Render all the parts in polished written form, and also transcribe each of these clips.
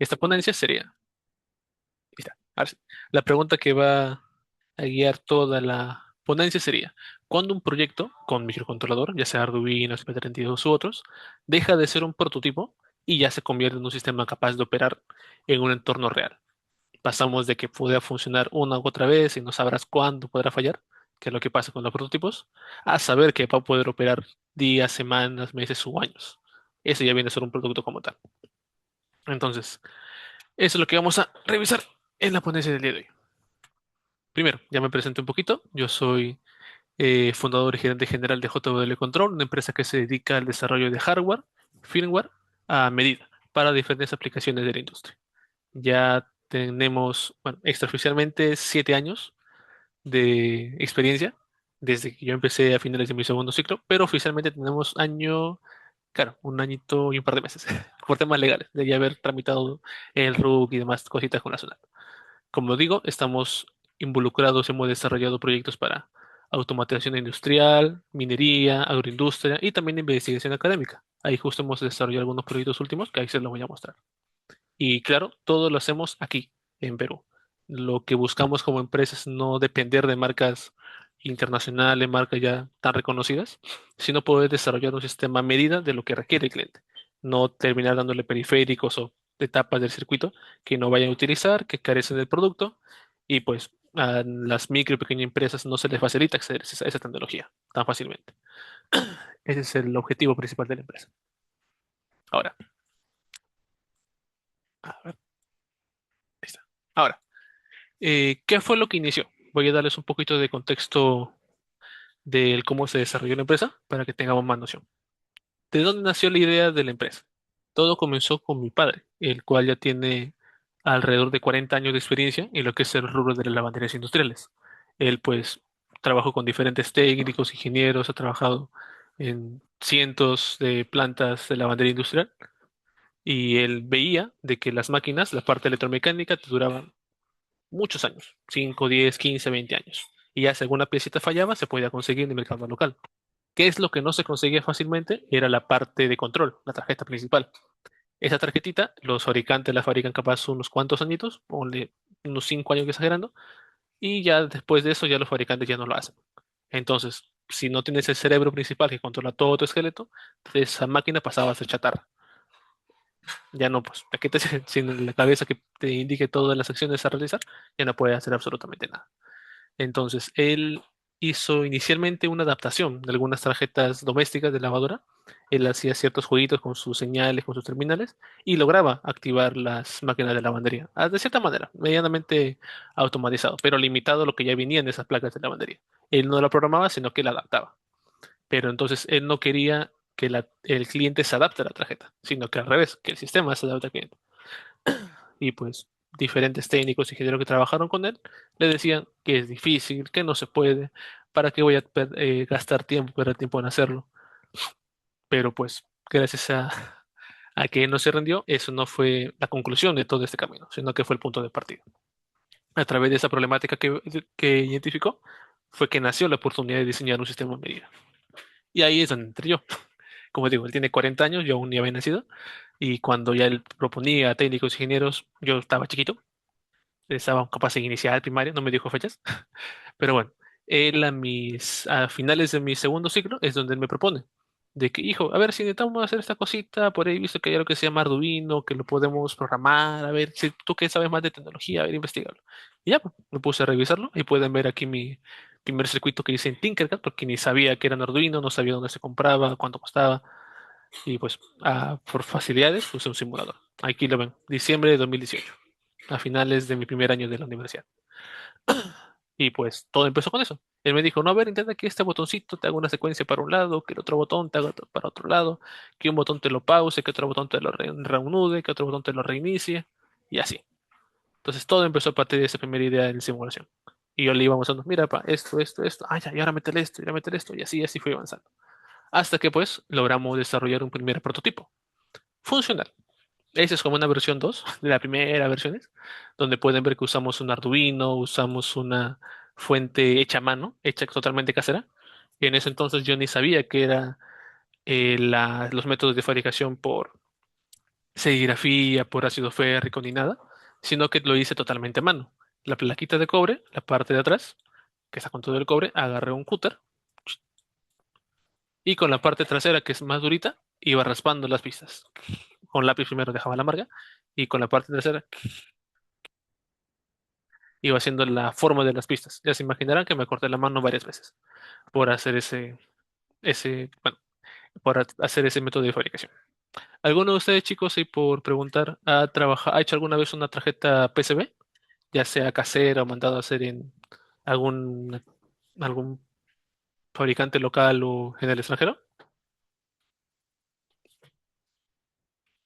Esta ponencia sería, ahí está. Ahora sí. La pregunta que va a guiar toda la ponencia sería, ¿cuándo un proyecto con microcontrolador, ya sea Arduino, SP32 u otros, deja de ser un prototipo y ya se convierte en un sistema capaz de operar en un entorno real? Pasamos de que pueda funcionar una u otra vez y no sabrás cuándo podrá fallar, que es lo que pasa con los prototipos, a saber que va a poder operar días, semanas, meses u años. Eso ya viene a ser un producto como tal. Entonces, eso es lo que vamos a revisar en la ponencia del día de hoy. Primero, ya me presenté un poquito. Yo soy fundador y gerente general de JWL Control, una empresa que se dedica al desarrollo de hardware, firmware a medida para diferentes aplicaciones de la industria. Ya tenemos, bueno, extraoficialmente 7 años de experiencia desde que yo empecé a finales de mi segundo ciclo, pero oficialmente tenemos año, claro, un añito y un par de meses, por temas legales, de ya haber tramitado el RUC y demás cositas con la zona. Como digo, estamos involucrados, hemos desarrollado proyectos para automatización industrial, minería, agroindustria y también investigación académica. Ahí justo hemos desarrollado algunos proyectos últimos que ahí se los voy a mostrar. Y claro, todo lo hacemos aquí, en Perú. Lo que buscamos como empresa es no depender de marcas internacionales, marcas ya tan reconocidas, sino poder desarrollar un sistema a medida de lo que requiere el cliente. No terminar dándole periféricos o etapas del circuito que no vayan a utilizar, que carecen del producto, y pues a las micro y pequeñas empresas no se les facilita acceder a esa tecnología tan fácilmente. Ese es el objetivo principal de la empresa. Ahora, a ver, ahí está. Ahora, ¿qué fue lo que inició? Voy a darles un poquito de contexto del cómo se desarrolló la empresa para que tengamos más noción. ¿De dónde nació la idea de la empresa? Todo comenzó con mi padre, el cual ya tiene alrededor de 40 años de experiencia en lo que es el rubro de las lavanderías industriales. Él pues trabajó con diferentes técnicos, ingenieros, ha trabajado en cientos de plantas de lavandería industrial y él veía de que las máquinas, la parte electromecánica, te duraban muchos años, 5, 10, 15, 20 años. Y ya si alguna piecita fallaba, se podía conseguir en el mercado local. ¿Qué es lo que no se conseguía fácilmente? Era la parte de control, la tarjeta principal. Esa tarjetita, los fabricantes la fabrican capaz unos cuantos añitos, ponle unos 5 años exagerando, y ya después de eso ya los fabricantes ya no lo hacen. Entonces, si no tienes el cerebro principal que controla todo tu esqueleto, esa máquina pasaba a ser chatarra. Ya no, pues, la que te sin la cabeza que te indique todas las acciones a realizar, ya no puede hacer absolutamente nada. Entonces, él hizo inicialmente una adaptación de algunas tarjetas domésticas de lavadora. Él hacía ciertos jueguitos con sus señales, con sus terminales, y lograba activar las máquinas de lavandería. De cierta manera, medianamente automatizado, pero limitado a lo que ya venía en esas placas de lavandería. Él no la programaba, sino que la adaptaba. Pero entonces él no quería que el cliente se adapte a la tarjeta, sino que al revés, que el sistema se adapte al cliente. Y pues diferentes técnicos y ingenieros que trabajaron con él le decían que es difícil, que no se puede, para qué voy a gastar tiempo, perder tiempo en hacerlo. Pero pues gracias a que él no se rindió, eso no fue la conclusión de todo este camino, sino que fue el punto de partida. A través de esa problemática que identificó, fue que nació la oportunidad de diseñar un sistema a medida. Y ahí es donde entré yo. Como digo, él tiene 40 años, yo aún ni había nacido, y cuando ya él proponía a técnicos y ingenieros, yo estaba chiquito, estaba capaz en inicial primaria, no me dijo fechas, pero bueno, él a finales de mi segundo ciclo es donde él me propone, de que, hijo, a ver si intentamos hacer esta cosita, por ahí he visto que hay algo que se llama Arduino, que lo podemos programar, a ver, si tú que sabes más de tecnología, a ver, investigarlo. Y ya, pues, me puse a revisarlo y pueden ver aquí mi primer circuito que hice en Tinkercad, porque ni sabía que era un Arduino, no sabía dónde se compraba, cuánto costaba, y pues por facilidades puse un simulador. Aquí lo ven, diciembre de 2018, a finales de mi primer año de la universidad. Y pues todo empezó con eso. Él me dijo, no, a ver, intenta que este botoncito te haga una secuencia para un lado, que el otro botón te haga para otro lado, que un botón te lo pause, que otro botón te lo reanude, que otro botón te lo reinicie, y así. Entonces todo empezó a partir de esa primera idea de simulación. Y yo le iba avanzando, mira, pa, esto, ah, ya, y ahora meterle esto, y así fui avanzando. Hasta que pues logramos desarrollar un primer prototipo funcional. Esa es como una versión 2 de la primera versiones, donde pueden ver que usamos un Arduino, usamos una fuente hecha a mano, hecha totalmente casera. Y en ese entonces yo ni sabía que era los métodos de fabricación serigrafía por ácido férrico ni nada, sino que lo hice totalmente a mano. La plaquita de cobre, la parte de atrás, que está con todo el cobre, agarré un cúter y con la parte trasera, que es más durita, iba raspando las pistas. Con lápiz primero dejaba la marca y con la parte trasera iba haciendo la forma de las pistas. Ya se imaginarán que me corté la mano varias veces por hacer bueno, hacer ese método de fabricación. ¿Alguno de ustedes, chicos, y por preguntar, ha hecho alguna vez una tarjeta PCB, ya sea casera o mandado a hacer en algún, algún fabricante local o en el extranjero?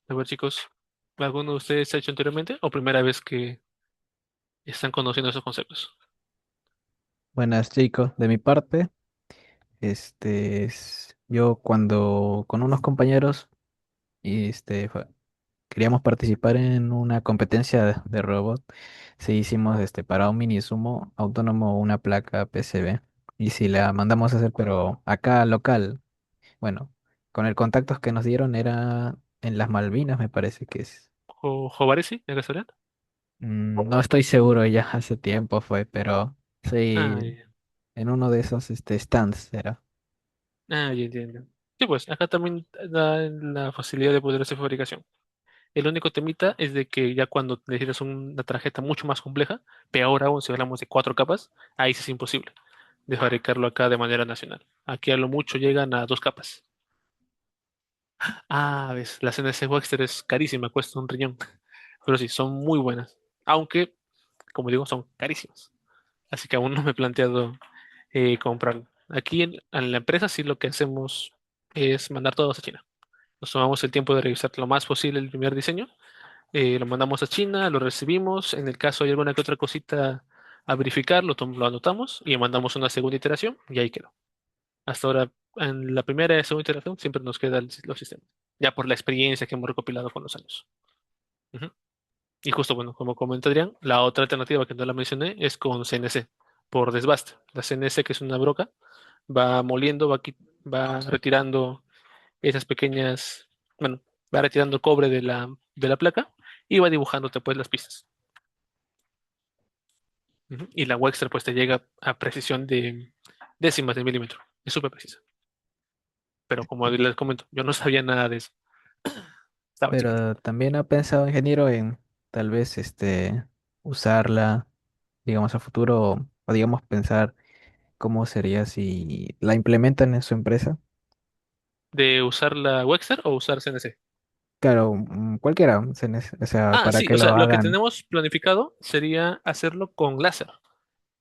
A ver, chicos, ¿alguno de ustedes ha hecho anteriormente o primera vez que están conociendo esos conceptos? Buenas, chicos. De mi parte, yo cuando con unos compañeros queríamos participar en una competencia de robot, sí hicimos para un mini sumo autónomo una placa PCB y si la mandamos a hacer, pero acá local, bueno, con el contactos que nos dieron era en las Malvinas, me parece que es. ¿O Jovaresi, de casualidad? No estoy seguro, ya hace tiempo fue, pero Ah, sí, ya. en uno de esos stands era. Ya entiendo. Sí, pues acá también da la facilidad de poder hacer fabricación. El único temita es de que ya cuando necesitas una tarjeta mucho más compleja, peor aún si hablamos de 4 capas, ahí sí es imposible de fabricarlo acá de manera nacional. Aquí a lo mucho llegan a 2 capas. Ves, la CNC Waxter es carísima, cuesta un riñón. Pero sí, son muy buenas. Aunque, como digo, son carísimas. Así que aún no me he planteado comprarlo. Aquí en la empresa sí lo que hacemos es mandar todos a China. Nos tomamos el tiempo de revisar lo más posible el primer diseño, lo mandamos a China, lo recibimos, en el caso hay alguna que otra cosita a verificar, lo anotamos y mandamos una segunda iteración y ahí quedó. Hasta ahora, en la primera y segunda iteración siempre nos quedan los sistemas, ya por la experiencia que hemos recopilado con los años. Ujú. Y justo, bueno, como comenta Adrián, la otra alternativa que no la mencioné es con CNC, por desbaste. La CNC, que es una broca, va moliendo, va retirando esas pequeñas, bueno, va retirando cobre de la placa y va dibujándote pues las pistas. Ujú. Y la Wexter pues te llega a precisión de décimas de milímetro. Es súper precisa. Pero como les comento, yo no sabía nada de eso. Estaba chiquito. Pero también ha pensado ingeniero en tal vez usarla, digamos, a futuro, o digamos pensar cómo sería si la implementan en su empresa. ¿De usar la Wexter o usar CNC? Claro, cualquiera, o sea, para Sí, que o sea, lo lo que hagan. tenemos planificado sería hacerlo con láser,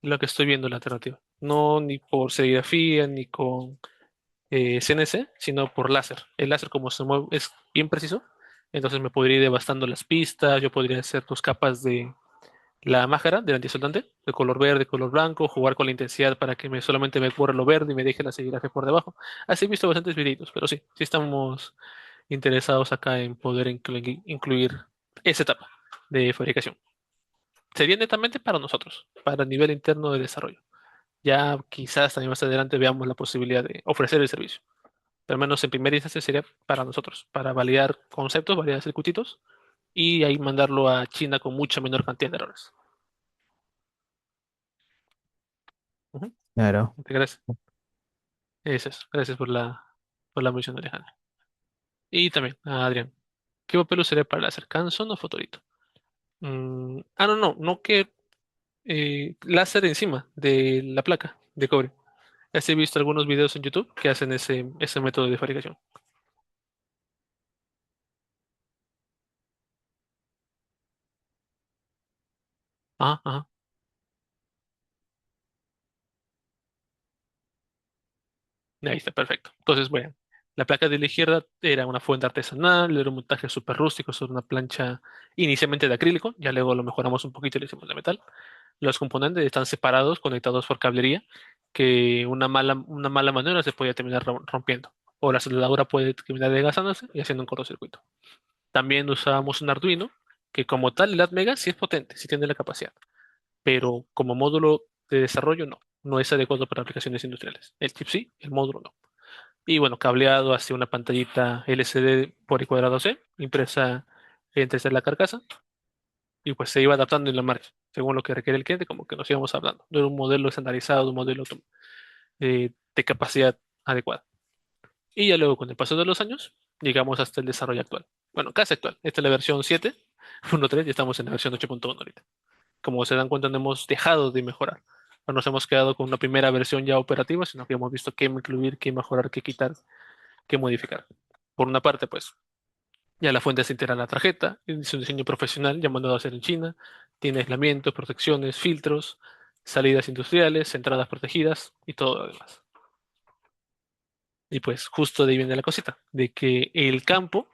lo que estoy viendo en la alternativa. No ni por serigrafía ni con CNC, sino por láser. El láser como se mueve es bien preciso, entonces me podría ir devastando las pistas, yo podría hacer 2 capas de la máscara del antisoldante, de color verde, color blanco, jugar con la intensidad para que solamente me cubra lo verde y me deje la serigrafía por debajo. Así he visto bastantes videitos, pero sí estamos interesados acá en poder incluir esa etapa de fabricación. Sería netamente para nosotros, para el nivel interno de desarrollo. Ya quizás también más adelante veamos la posibilidad de ofrecer el servicio. Pero al menos en primera instancia sería para nosotros, para validar conceptos, validar circuitos y ahí mandarlo a China con mucha menor cantidad de errores. Ujú. Claro, Gracias. Eso es. Gracias por la mención, Alejandro. Y también a Adrián. ¿Qué papel usaría para láser? ¿Canson o Fotolito? No que láser encima de la placa de cobre. Ya he visto algunos videos en YouTube que hacen ese método de fabricación. Ajá, ajá. Ahí está, perfecto. Entonces, bueno, la placa de la izquierda era una fuente artesanal, era un montaje súper rústico sobre una plancha inicialmente de acrílico, ya luego lo mejoramos un poquito y le hicimos de metal. Los componentes están separados, conectados por cablería, que una mala manera se podía terminar rompiendo. O la soldadura puede terminar desgastándose y haciendo un cortocircuito. También usábamos un Arduino, que como tal el Atmega sí es potente, sí tiene la capacidad, pero como módulo de desarrollo no es adecuado para aplicaciones industriales. El chip sí, el módulo no. Y bueno, cableado hacia una pantallita LCD por I cuadrado C, impresa entre ser la carcasa y pues se iba adaptando en la marcha, según lo que requiere el cliente, como que nos íbamos hablando. No era un modelo estandarizado, un modelo de capacidad adecuada. Y ya luego, con el paso de los años, llegamos hasta el desarrollo actual. Bueno, casi actual. Esta es la versión 7.1.3 y estamos en la versión 8.1 ahorita. Como se dan cuenta, no hemos dejado de mejorar. No nos hemos quedado con una primera versión ya operativa, sino que hemos visto qué incluir, qué mejorar, qué quitar, qué modificar. Por una parte, pues, ya la fuente se integra en la tarjeta, es un diseño profesional ya mandado a hacer en China, tiene aislamientos, protecciones, filtros, salidas industriales, entradas protegidas y todo lo demás. Y pues justo de ahí viene la cosita, de que el campo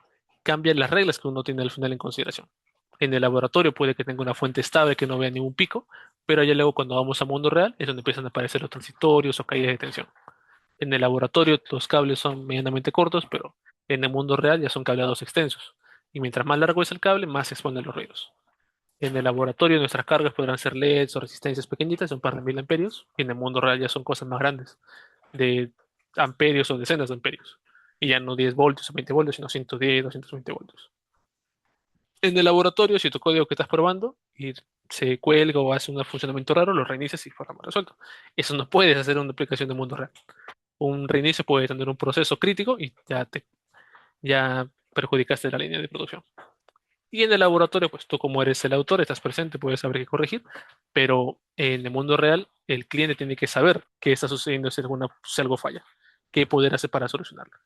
cambia las reglas que uno tiene al final en consideración. En el laboratorio puede que tenga una fuente estable que no vea ningún pico, pero ya luego cuando vamos a mundo real es donde empiezan a aparecer los transitorios o caídas de tensión. En el laboratorio los cables son medianamente cortos, pero en el mundo real ya son cableados extensos. Y mientras más largo es el cable, más se exponen los ruidos. En el laboratorio nuestras cargas podrán ser LEDs o resistencias pequeñitas, de un par de mil amperios, y en el mundo real ya son cosas más grandes, de amperios o decenas de amperios. Y ya no 10 voltios o 20 voltios, sino 110, 220 voltios. En el laboratorio, si tu código que estás probando y se cuelga o hace un funcionamiento raro, lo reinicias y forma resuelto. Eso no puedes hacer en una aplicación de mundo real. Un reinicio puede tener un proceso crítico y ya perjudicaste la línea de producción. Y en el laboratorio, pues tú como eres el autor, estás presente, puedes saber qué corregir, pero en el mundo real, el cliente tiene que saber qué está sucediendo si algo falla, qué poder hacer para solucionarlo.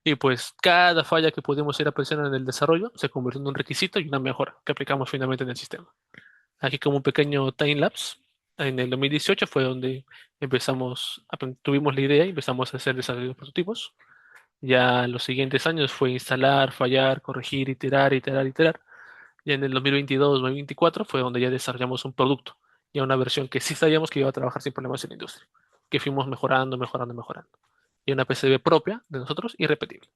Y pues cada falla que pudimos ir apreciando en el desarrollo se convirtió en un requisito y una mejora que aplicamos finalmente en el sistema. Aquí como un pequeño time lapse, en el 2018 fue donde tuvimos la idea y empezamos a hacer desarrollo de prototipos. Ya los siguientes años fue instalar, fallar, corregir, iterar, iterar, iterar. Ya en el 2022-2024 fue donde ya desarrollamos un producto, ya una versión que sí sabíamos que iba a trabajar sin problemas en la industria, que fuimos mejorando, mejorando, mejorando. Y una PCB propia de nosotros y repetible.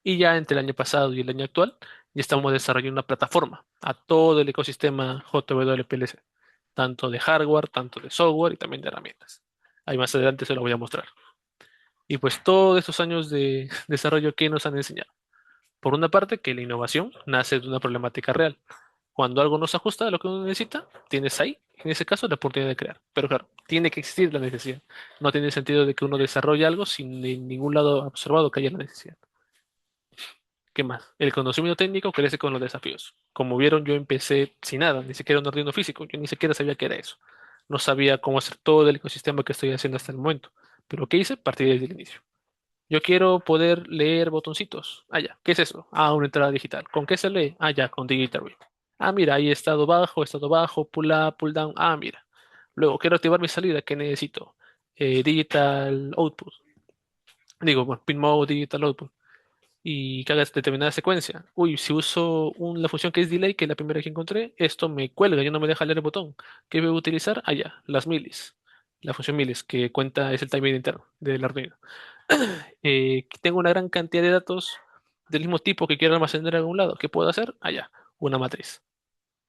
Y ya entre el año pasado y el año actual, ya estamos desarrollando una plataforma a todo el ecosistema JWPLC, tanto de hardware, tanto de software y también de herramientas. Ahí más adelante se lo voy a mostrar. Y pues todos estos años de desarrollo que nos han enseñado. Por una parte, que la innovación nace de una problemática real. Cuando algo no se ajusta a lo que uno necesita, tienes ahí, en ese caso, la oportunidad de crear. Pero claro, tiene que existir la necesidad. No tiene sentido de que uno desarrolle algo sin en ningún lado observado que haya la necesidad. ¿Qué más? El conocimiento técnico crece con los desafíos. Como vieron, yo empecé sin nada, ni siquiera un Arduino físico. Yo ni siquiera sabía qué era eso. No sabía cómo hacer todo el ecosistema que estoy haciendo hasta el momento. Pero ¿qué hice? Partí desde el inicio. Yo quiero poder leer botoncitos. Ah, ya. ¿Qué es eso? Ah, una entrada digital. ¿Con qué se lee? Ah, ya, con Digital Read. Ah, mira, ahí estado bajo, pull up, pull down. Ah, mira. Luego, quiero activar mi salida. ¿Qué necesito? Digital output. Digo, bueno, pin mode, digital output. Y que hagas determinada secuencia. Uy, si uso la función que es delay, que es la primera que encontré, esto me cuelga, ya no me deja leer el botón. ¿Qué voy a utilizar? Ah, ya, las milis. La función milis, que cuenta, es el timing interno del Arduino. Tengo una gran cantidad de datos del mismo tipo que quiero almacenar en algún lado. ¿Qué puedo hacer? Allá, una matriz.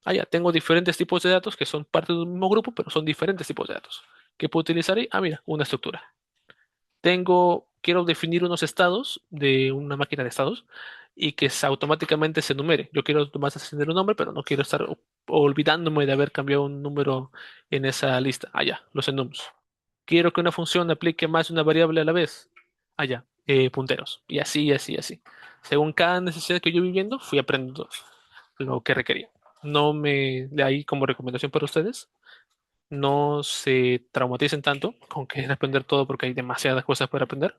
Allá, tengo diferentes tipos de datos que son parte de un mismo grupo, pero son diferentes tipos de datos. ¿Qué puedo utilizar ahí? Ah, mira, una estructura. Quiero definir unos estados de una máquina de estados y que automáticamente se enumere. Yo quiero nomás ascender un nombre, pero no quiero estar olvidándome de haber cambiado un número en esa lista. Allá, los enums. Quiero que una función aplique más de una variable a la vez. Allá, punteros. Y así, así, así. Según cada necesidad que yo viviendo, fui aprendiendo lo que requería. De ahí como recomendación para ustedes, no se traumaticen tanto con querer aprender todo porque hay demasiadas cosas para aprender,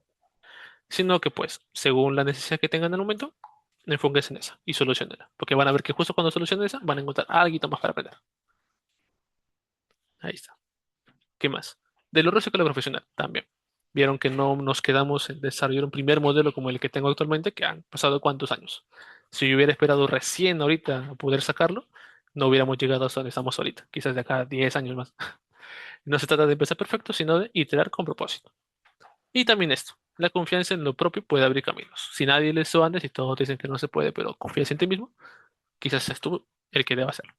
sino que pues, según la necesidad que tengan en el momento, enfóquense en esa y solucionenla. Porque van a ver que justo cuando solucionen esa, van a encontrar algo más para aprender. Ahí está. ¿Qué más? De lo resto que lo profesional también. Vieron que no nos quedamos en desarrollar un primer modelo como el que tengo actualmente, que han pasado cuántos años. Si yo hubiera esperado recién ahorita a poder sacarlo, no hubiéramos llegado hasta donde estamos ahorita, quizás de acá a 10 años más. No se trata de empezar perfecto, sino de iterar con propósito. Y también esto, la confianza en lo propio puede abrir caminos. Si nadie le hizo antes y todos dicen que no se puede, pero confías en ti mismo, quizás seas tú el que deba hacerlo.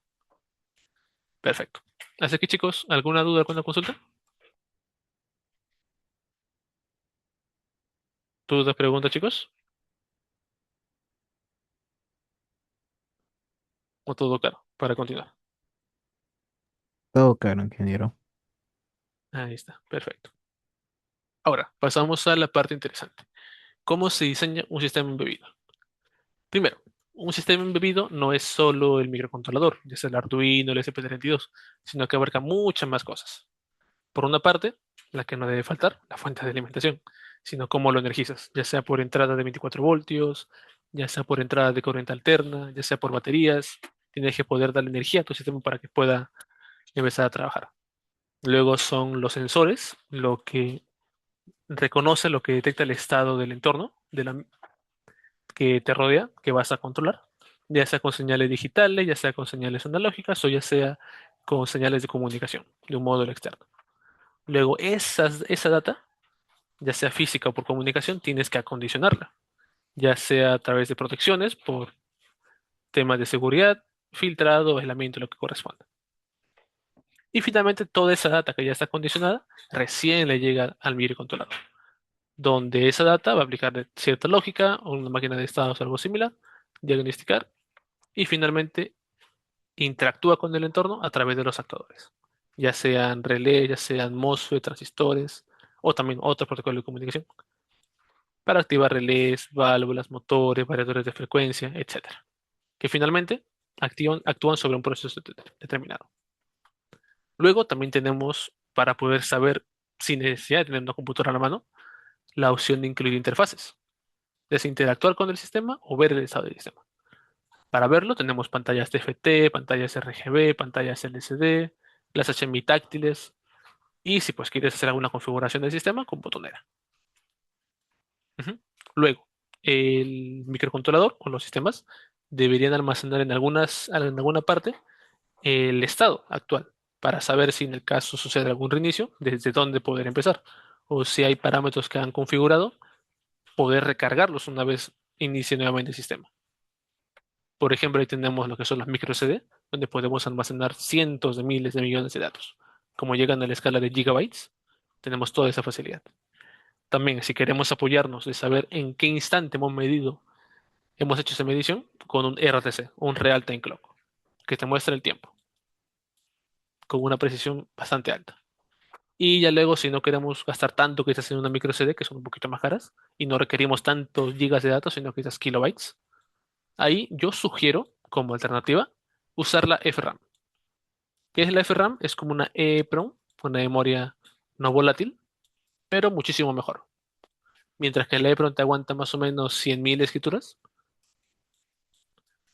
Perfecto. Así que chicos, ¿alguna duda, alguna consulta? ¿Dudas, preguntas, chicos? o todo claro para continuar. Todo caro, ingeniero. Ahí está, perfecto. Ahora, pasamos a la parte interesante. ¿Cómo se diseña un sistema embebido? Primero, un sistema embebido no es solo el microcontrolador, ya sea el Arduino, el SP32, sino que abarca muchas más cosas. Por una parte, la que no debe faltar, la fuente de alimentación, sino cómo lo energizas, ya sea por entrada de 24 voltios, ya sea por entrada de corriente alterna, ya sea por baterías. Tienes que poder darle energía a tu sistema para que pueda empezar a trabajar. Luego son los sensores, lo que reconoce, lo que detecta el estado del entorno que te rodea, que vas a controlar, ya sea con señales digitales, ya sea con señales analógicas o ya sea con señales de comunicación de un módulo externo. Luego, esa data, ya sea física o por comunicación, tienes que acondicionarla, ya sea a través de protecciones, por temas de seguridad, filtrado, aislamiento, lo que corresponda. Y finalmente, toda esa data que ya está acondicionada, recién le llega al microcontrolador, donde esa data va a aplicar cierta lógica o una máquina de estados o algo similar, diagnosticar y finalmente interactúa con el entorno a través de los actuadores, ya sean relés, ya sean MOSFET, transistores o también otros protocolos de comunicación para activar relés, válvulas, motores, variadores de frecuencia, etcétera, que finalmente actúan sobre un proceso determinado. Luego también tenemos, para poder saber sin necesidad de tener una computadora a la mano, la opción de incluir interfaces, es interactuar con el sistema o ver el estado del sistema. Para verlo tenemos pantallas TFT, pantallas RGB, pantallas LCD, las HMI táctiles y si pues quieres hacer alguna configuración del sistema con botonera. Ujú. Luego, el microcontrolador o los sistemas deberían almacenar en alguna parte el estado actual para saber si en el caso sucede algún reinicio, desde dónde poder empezar. O si hay parámetros que han configurado, poder recargarlos una vez inicie nuevamente el sistema. Por ejemplo, ahí tenemos lo que son los micro CD, donde podemos almacenar cientos de miles de millones de datos. Como llegan a la escala de gigabytes, tenemos toda esa facilidad. También, si queremos apoyarnos de saber en qué instante hemos hecho esa medición con un RTC, un Real Time Clock, que te muestra el tiempo con una precisión bastante alta. Y ya luego, si no queremos gastar tanto quizás en una micro CD, que son un poquito más caras, y no requerimos tantos gigas de datos, sino quizás kilobytes, ahí yo sugiero, como alternativa, usar la FRAM. ¿Qué es la FRAM? Es como una EEPROM, una memoria no volátil, pero muchísimo mejor. Mientras que la EEPROM te aguanta más o menos 100.000 escrituras,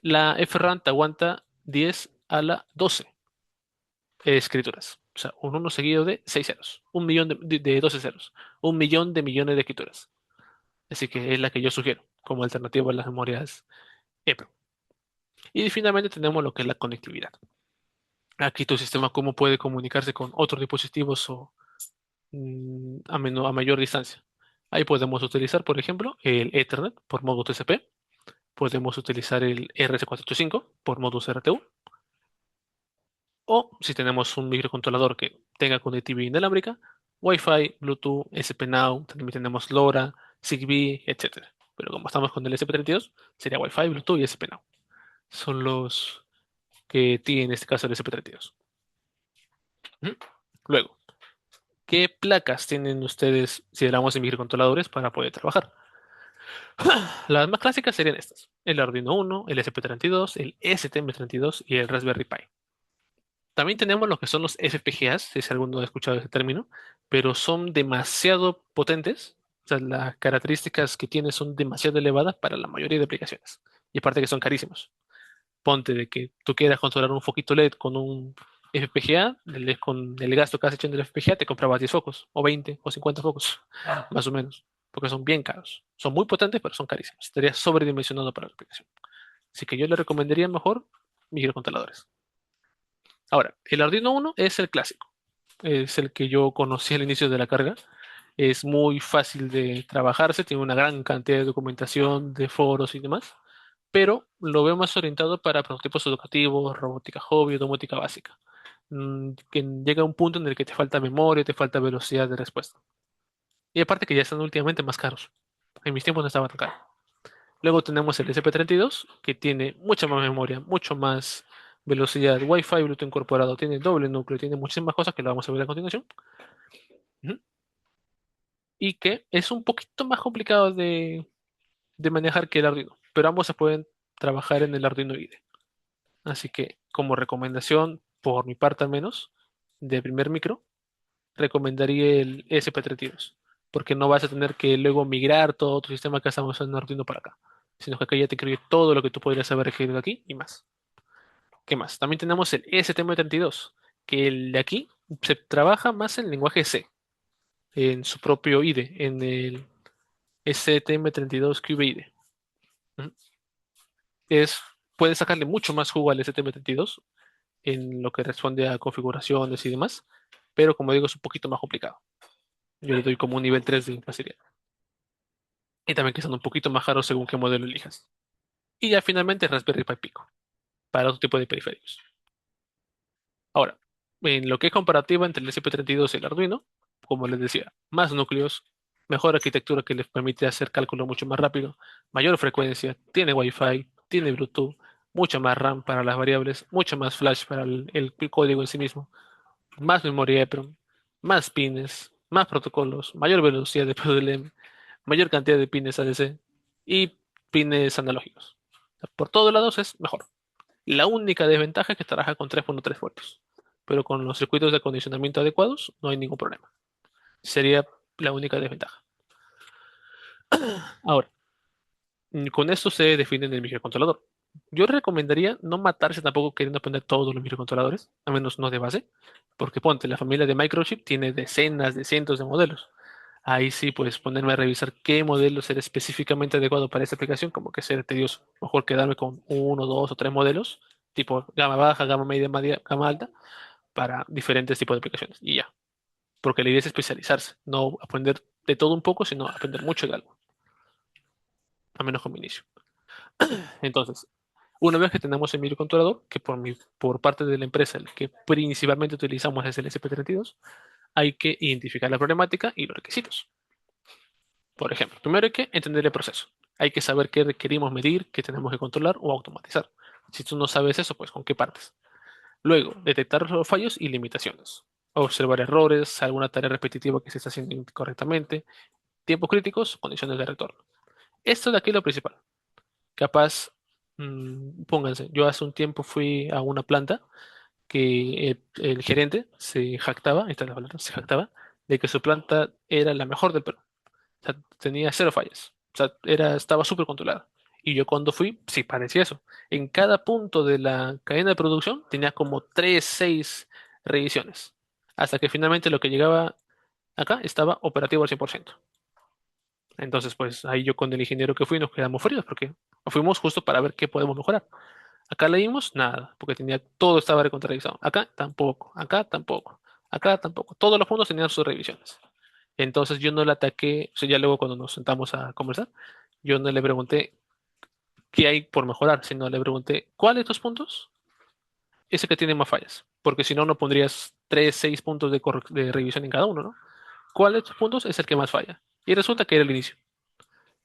la FRAM te aguanta 10 a la 12 escrituras. O sea, un 1 seguido de 6 ceros. Un millón de 12 ceros. Un millón de millones de escrituras. Así que es la que yo sugiero como alternativa a las memorias EEPROM. Y finalmente tenemos lo que es la conectividad. Aquí tu sistema cómo puede comunicarse con otros dispositivos o a mayor distancia. Ahí podemos utilizar, por ejemplo, el Ethernet por modo TCP. Podemos utilizar el RS485 por modus RTU. O si tenemos un microcontrolador que tenga conectividad inalámbrica, Wi-Fi, Bluetooth, SP-Now, también tenemos LoRa, Zigbee, etcétera. Pero como estamos con el SP32, sería Wi-Fi, Bluetooth y SP-Now. Son los que tiene en este caso el SP32. Ujú. Luego, ¿qué placas tienen ustedes si hablamos de microcontroladores para poder trabajar? Las más clásicas serían estas: el Arduino Uno, el SP32, el STM32 y el Raspberry Pi. También tenemos lo que son los FPGAs, si alguno ha escuchado ese término, pero son demasiado potentes. O sea, las características que tienen son demasiado elevadas para la mayoría de aplicaciones. Y aparte que son carísimos. Ponte de que tú quieras controlar un foquito LED con un FPGA, con el gasto que has hecho en el FPGA, te comprabas 10 focos, o 20, o 50 focos, más o menos, porque son bien caros. Son muy potentes, pero son carísimos. Estaría sobredimensionado para la aplicación. Así que yo le recomendaría mejor microcontroladores. Ahora, el Arduino Uno es el clásico. Es el que yo conocí al inicio de la carga. Es muy fácil de trabajarse, tiene una gran cantidad de documentación, de foros y demás, pero lo veo más orientado para prototipos educativos, robótica hobby, domótica básica. Que llega a un punto en el que te falta memoria, te falta velocidad de respuesta. Y aparte que ya están últimamente más caros. En mis tiempos no estaba tan caro. Luego tenemos el SP32, que tiene mucha más memoria, mucho más velocidad, Wi-Fi, Bluetooth incorporado, tiene doble núcleo, tiene muchísimas cosas que lo vamos a ver a continuación. Ujú. Y que es un poquito más complicado de manejar que el Arduino, pero ambos se pueden trabajar en el Arduino IDE. Así que, como recomendación, por mi parte al menos, de primer micro, recomendaría el SP32, porque no vas a tener que luego migrar todo tu sistema que estamos usando en Arduino para acá, sino que acá ya te incluye todo lo que tú podrías haber requerido aquí y más. ¿Qué más? También tenemos el STM32, que el de aquí se trabaja más en lenguaje C, en su propio IDE, en el STM32 Cube IDE. Ujú. Es, puedes sacarle mucho más jugo al STM32 en lo que responde a configuraciones y demás, pero como digo, es un poquito más complicado. Yo le doy como un nivel 3 de facilidad. Y también que son un poquito más caros según qué modelo elijas. Y ya finalmente Raspberry Pi Pico, para otro tipo de periféricos. Ahora, en lo que es comparativa entre el SP32 y el Arduino, como les decía, más núcleos, mejor arquitectura que les permite hacer cálculo mucho más rápido, mayor frecuencia, tiene Wi-Fi, tiene Bluetooth, mucha más RAM para las variables, mucho más flash para el código en sí mismo, más memoria EPROM, más pines, más protocolos, mayor velocidad de PWM, mayor cantidad de pines ADC y pines analógicos. O sea, por todos lados es mejor. La única desventaja es que trabaja con 3.3 vueltos, pero con los circuitos de acondicionamiento adecuados no hay ningún problema. Sería la única desventaja. Ahora, con esto se define el microcontrolador. Yo recomendaría no matarse tampoco queriendo aprender todos los microcontroladores, al menos no de base, porque ponte, la familia de Microchip tiene decenas de cientos de modelos. Ahí sí, pues ponerme a revisar qué modelo será específicamente adecuado para esta aplicación, como que será tedioso. Mejor quedarme con uno, dos o tres modelos, tipo gama baja, gama media, gama alta, para diferentes tipos de aplicaciones. Y ya, porque la idea es especializarse, no aprender de todo un poco, sino aprender mucho de algo, al menos con mi inicio. Entonces, una vez que tenemos el microcontrolador, que por parte de la empresa el que principalmente utilizamos es el SP32, hay que identificar la problemática y los requisitos. Por ejemplo, primero hay que entender el proceso. Hay que saber qué requerimos medir, qué tenemos que controlar o automatizar. Si tú no sabes eso, pues con qué partes. Luego, detectar los fallos y limitaciones. Observar errores, alguna tarea repetitiva que se está haciendo incorrectamente, tiempos críticos, condiciones de retorno. Esto de aquí es lo principal. Capaz, pónganse, yo hace un tiempo fui a una planta que el gerente se jactaba, esta es la palabra, se jactaba, de que su planta era la mejor del Perú. O sea, tenía cero fallas. O sea, estaba súper controlada. Y yo cuando fui, sí parecía eso. En cada punto de la cadena de producción tenía como 3 6 revisiones. Hasta que finalmente lo que llegaba acá estaba operativo al 100%. Entonces, pues ahí yo con el ingeniero que fui nos quedamos fríos porque fuimos justo para ver qué podemos mejorar. Acá leímos nada, porque todo estaba recontrarrevisado. Acá tampoco, acá tampoco, acá tampoco. Todos los puntos tenían sus revisiones. Entonces yo no le ataqué, o sea, ya luego cuando nos sentamos a conversar, yo no le pregunté qué hay por mejorar, sino le pregunté, ¿cuál de estos puntos es el que tiene más fallas? Porque si no, no pondrías 3 6 puntos de revisión en cada uno, ¿no? ¿Cuál de estos puntos es el que más falla? Y resulta que era el inicio.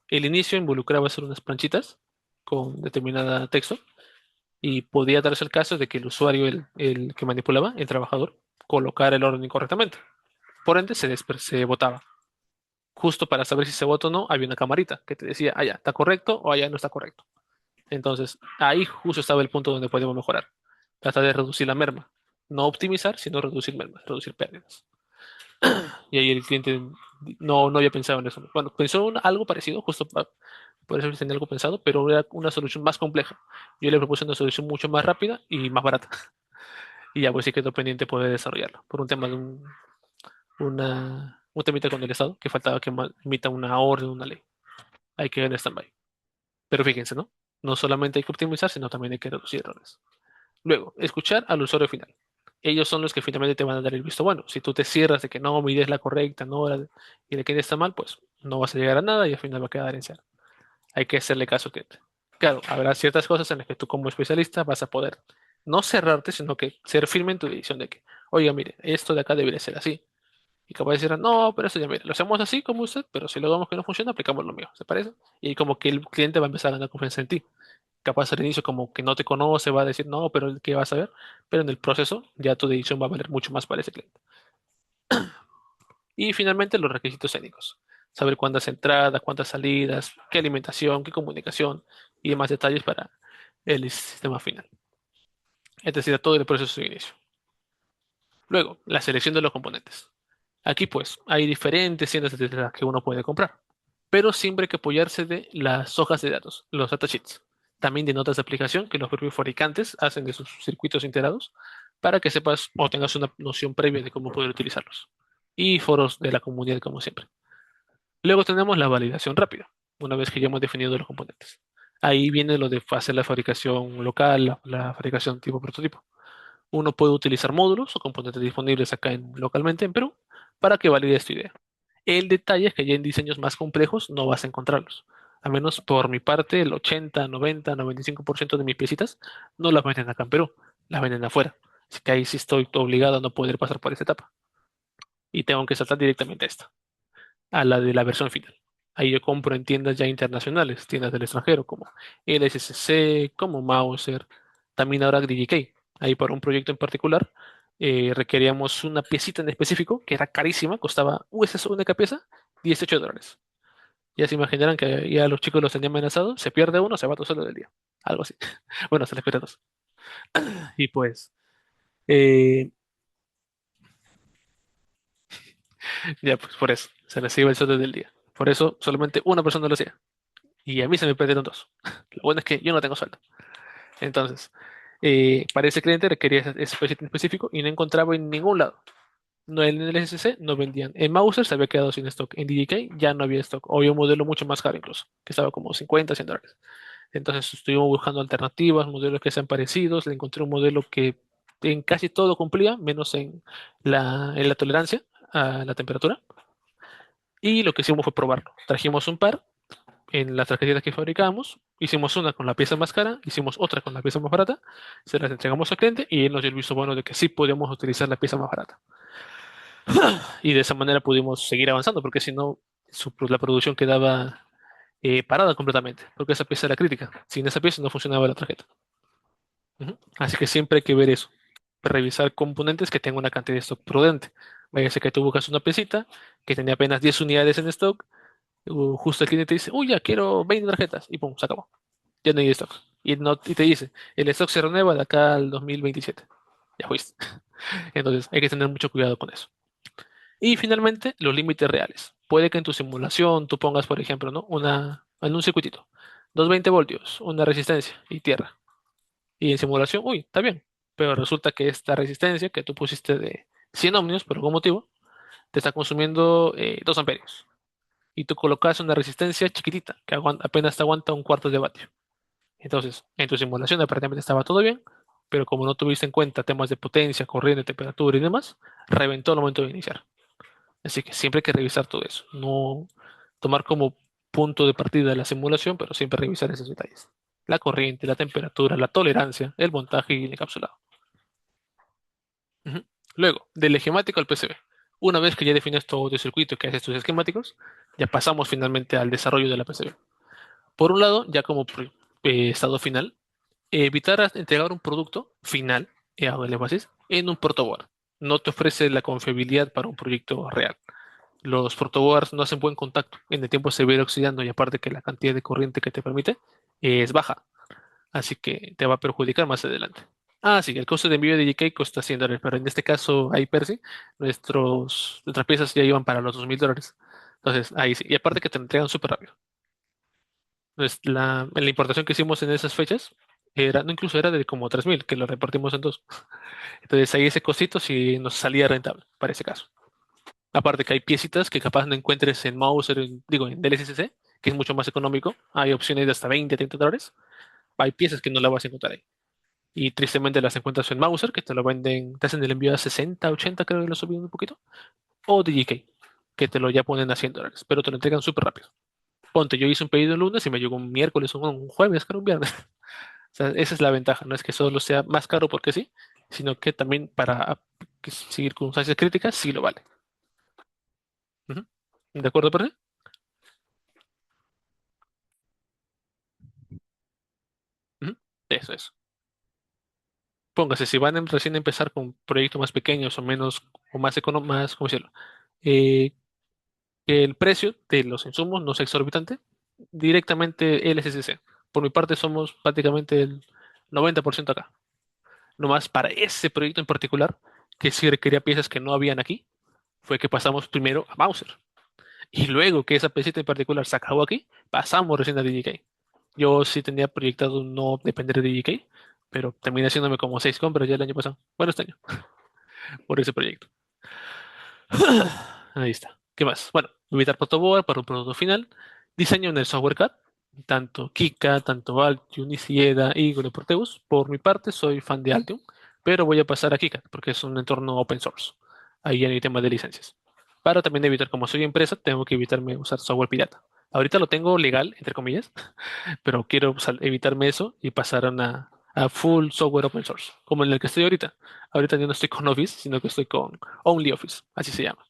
El inicio involucraba hacer unas planchitas con determinada texto y podía darse el caso de que el usuario, el que manipulaba, el trabajador, colocara el orden incorrectamente. Por ende, se botaba. Justo para saber si se vota o no, había una camarita que te decía, allá está correcto o allá no está correcto. Entonces, ahí justo estaba el punto donde podemos mejorar. Tratar de reducir la merma. No optimizar, sino reducir mermas, reducir pérdidas. Y ahí el cliente no había pensado en eso. Bueno, pensó en algo parecido, justo por eso tenía algo pensado, pero era una solución más compleja. Yo le propuse una solución mucho más rápida y más barata. Y ya pues sí quedó pendiente poder desarrollarlo. Por un tema de un temita con el Estado, que faltaba que emita una orden, una ley. Hay que ver en stand-by. Pero fíjense, ¿no? No solamente hay que optimizar, sino también hay que reducir errores. Luego, escuchar al usuario final. Ellos son los que finalmente te van a dar el visto bueno. Si tú te cierras de que no, mi idea es la correcta, no, y de que está mal, pues no vas a llegar a nada y al final va a quedar en cero. Hay que hacerle caso al cliente. Claro, habrá ciertas cosas en las que tú como especialista vas a poder no cerrarte, sino que ser firme en tu decisión de que, oiga, mire, esto de acá debería ser así. Y capaz decían, no, pero eso ya mira, lo hacemos así como usted, pero si lo vemos que no funciona, aplicamos lo mío, ¿se parece? Y como que el cliente va a empezar a ganar confianza en ti. Capaz al inicio como que no te conoce, va a decir, no, pero ¿qué vas a ver? Pero en el proceso ya tu decisión va a valer mucho más para ese cliente. Y finalmente los requisitos técnicos. Saber cuántas entradas, cuántas salidas, qué alimentación, qué comunicación y demás detalles para el sistema final. Es decir, todo el proceso de inicio. Luego, la selección de los componentes. Aquí pues hay diferentes tiendas de las que uno puede comprar, pero siempre hay que apoyarse de las hojas de datos, los datasheets, también de notas de aplicación que los propios fabricantes hacen de sus circuitos integrados para que sepas o tengas una noción previa de cómo poder utilizarlos. Y foros de la comunidad como siempre. Luego tenemos la validación rápida, una vez que ya hemos definido los componentes. Ahí viene lo de hacer la fabricación local, la fabricación tipo prototipo. Uno puede utilizar módulos o componentes disponibles acá localmente en Perú para que valide esta idea. El detalle es que ya en diseños más complejos no vas a encontrarlos. Al menos por mi parte, el 80, 90, 95% de mis piecitas no las venden acá en Perú, las venden afuera. Así que ahí sí estoy obligado a no poder pasar por esta etapa. Y tengo que saltar directamente a esta, a la de la versión final. Ahí yo compro en tiendas ya internacionales, tiendas del extranjero, como LSCC, como Mauser, también ahora DJK. Ahí para un proyecto en particular requeríamos una piecita en específico, que era carísima, costaba esa única pieza, $18. Ya se imaginarán que ya los chicos los tenían amenazados, se pierde uno, se va todo solo del día. Algo así. Bueno, se les pierde dos. Y pues, eh, ya pues por eso, se les iba el sueldo del día. Por eso solamente una persona lo hacía. Y a mí se me perdieron dos. Lo bueno es que yo no tengo sueldo. Entonces, para ese cliente requería ese proyecto en específico y no encontraba en ningún lado. No en el SSC no vendían. En Mauser se había quedado sin stock. En DJK ya no había stock. O había un modelo mucho más caro incluso, que estaba como 50, $100. Entonces estuvimos buscando alternativas, modelos que sean parecidos. Le encontré un modelo que en casi todo cumplía, menos en la tolerancia a la temperatura. Y lo que hicimos fue probarlo. Trajimos un par en las tarjetas que fabricábamos, hicimos una con la pieza más cara, hicimos otra con la pieza más barata, se las entregamos al cliente y él nos dio el visto bueno de que sí podíamos utilizar la pieza más barata. Y de esa manera pudimos seguir avanzando, porque si no, la producción quedaba parada completamente, porque esa pieza era crítica. Sin esa pieza no funcionaba la tarjeta. Ujú. Así que siempre hay que ver eso, revisar componentes que tengan una cantidad de stock prudente. Vaya a ser que tú buscas una piecita que tenía apenas 10 unidades en stock, justo el cliente te dice, uy, ya quiero 20 tarjetas, y pum, se acabó. Ya no hay stock. Y te dice, el stock se renueva de acá al 2027. Ya fuiste. Entonces hay que tener mucho cuidado con eso. Y finalmente, los límites reales. Puede que en tu simulación tú pongas, por ejemplo, ¿no? En un circuitito, 220 voltios, una resistencia y tierra. Y en simulación, uy, está bien. Pero resulta que esta resistencia que tú pusiste de 100 ohmios, por algún motivo, te está consumiendo 2 amperios. Y tú colocas una resistencia chiquitita, que apenas te aguanta un cuarto de vatio. Entonces, en tu simulación aparentemente estaba todo bien, pero como no tuviste en cuenta temas de potencia, corriente, temperatura y demás, reventó al momento de iniciar. Así que siempre hay que revisar todo eso. No tomar como punto de partida la simulación, pero siempre revisar esos detalles. La corriente, la temperatura, la tolerancia, el montaje y el encapsulado. Ujú. Luego, del esquemático al PCB. Una vez que ya defines todo tu circuito y que haces tus esquemáticos, ya pasamos finalmente al desarrollo de la PCB. Por un lado, ya como estado final, evitar entregar un producto final, hago el énfasis, en un protoboard. No te ofrece la confiabilidad para un proyecto real. Los protoboards no hacen buen contacto. En el tiempo se va a ir oxidando y aparte que la cantidad de corriente que te permite es baja. Así que te va a perjudicar más adelante. Ah, sí, el costo de envío de DK cuesta $100, pero en este caso, ahí Percy, nuestras piezas ya iban para los $2000. Entonces, ahí sí. Y aparte que te entregan súper rápido. La importación que hicimos en esas fechas era, no incluso era de como 3000, que lo repartimos en dos. Entonces ahí ese cosito sí nos salía rentable para ese caso. Aparte que hay piecitas que capaz no encuentres en Mouse, digo, en DLSS, que es mucho más económico. Hay opciones de hasta 20, $30. Hay piezas que no las vas a encontrar ahí. Y tristemente las encuentras en Mauser, que te lo venden, te hacen el envío a 60, 80, creo que lo subieron un poquito. O DJK, que te lo ya ponen a $100, pero te lo entregan súper rápido. Ponte, yo hice un pedido el lunes y me llegó un miércoles o un jueves, creo, un viernes. O sea, esa es la ventaja, no es que solo sea más caro porque sí, sino que también para que circunstancias críticas sí lo vale. ¿De acuerdo, Perry? Ujú. Eso es. Póngase, si van a recién a empezar con proyectos más pequeños o menos, o más más, ¿cómo decirlo? Eh, que el precio de los insumos no sea exorbitante, directamente LSCC. Por mi parte, somos prácticamente el 90% acá. Nomás para ese proyecto en particular, que sí requería piezas que no habían aquí, fue que pasamos primero a Mauser. Y luego que esa piecita en particular se acabó aquí, pasamos recién a DJK. Yo sí tenía proyectado no depender de DJK, pero terminé haciéndome como 6 compras ya el año pasado. Bueno, este año, por ese proyecto. Ahí está. ¿Qué más? Bueno, evitar protoboard para un producto final. Diseño en el software CAD. Tanto Kika, tanto Altium, Isieda, Eagle y Proteus. Por mi parte, soy fan de Altium, pero voy a pasar a KiCad porque es un entorno open source. Ahí ya no hay tema de licencias. Para también evitar, como soy empresa, tengo que evitarme usar software pirata. Ahorita lo tengo legal, entre comillas, pero quiero evitarme eso y pasar a full software open source, como en el que estoy ahorita. Ahorita yo no estoy con Office, sino que estoy con OnlyOffice, así se llama,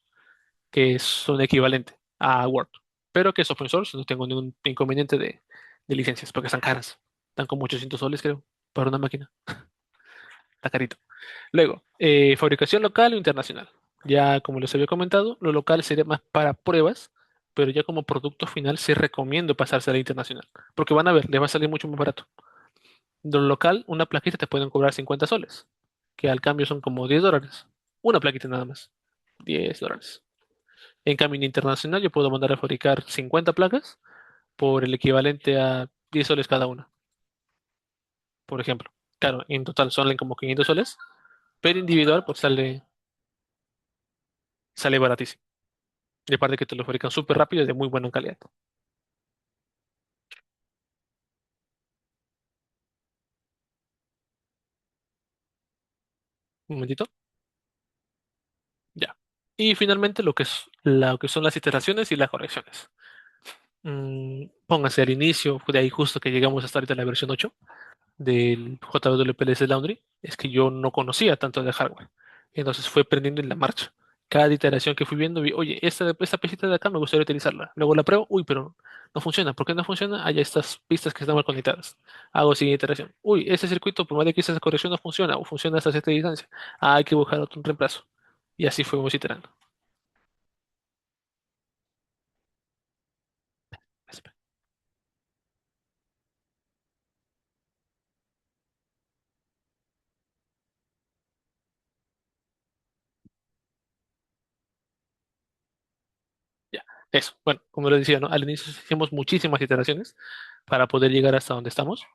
que es un equivalente a Word, pero que es open source, no tengo ningún inconveniente de licencias, porque están caras. Están como 800 soles, creo, para una máquina. Está carito. Luego, fabricación local o internacional. Ya como les había comentado, lo local sería más para pruebas, pero ya como producto final sí recomiendo pasarse a la internacional, porque van a ver, les va a salir mucho más barato. De lo local, una plaquita te pueden cobrar 50 soles, que al cambio son como $10. Una plaquita nada más, $10. En cambio, en internacional yo puedo mandar a fabricar 50 placas por el equivalente a 10 soles cada una, por ejemplo. Claro, en total salen como 500 soles, pero individual pues sale baratísimo. Y aparte que te lo fabrican súper rápido y de muy buena calidad. Un momentito. Ya. Y finalmente lo que son las iteraciones y las correcciones. Pónganse al inicio, de ahí justo que llegamos hasta ahorita en la versión 8 del JWPLS Laundry, es que yo no conocía tanto de hardware. Entonces fue aprendiendo en la marcha. Cada iteración que fui viendo, vi, oye, esta piecita de acá me gustaría utilizarla. Luego la pruebo, uy, pero no funciona. ¿Por qué no funciona? Hay estas pistas que están mal conectadas. Hago siguiente iteración. Uy, este circuito, por más de que hice esa corrección, no funciona, o funciona hasta cierta distancia. Ah, hay que buscar otro reemplazo. Y así fuimos iterando. Ya, eso. Bueno, como les decía, ¿no? Al inicio hicimos muchísimas iteraciones para poder llegar hasta donde estamos,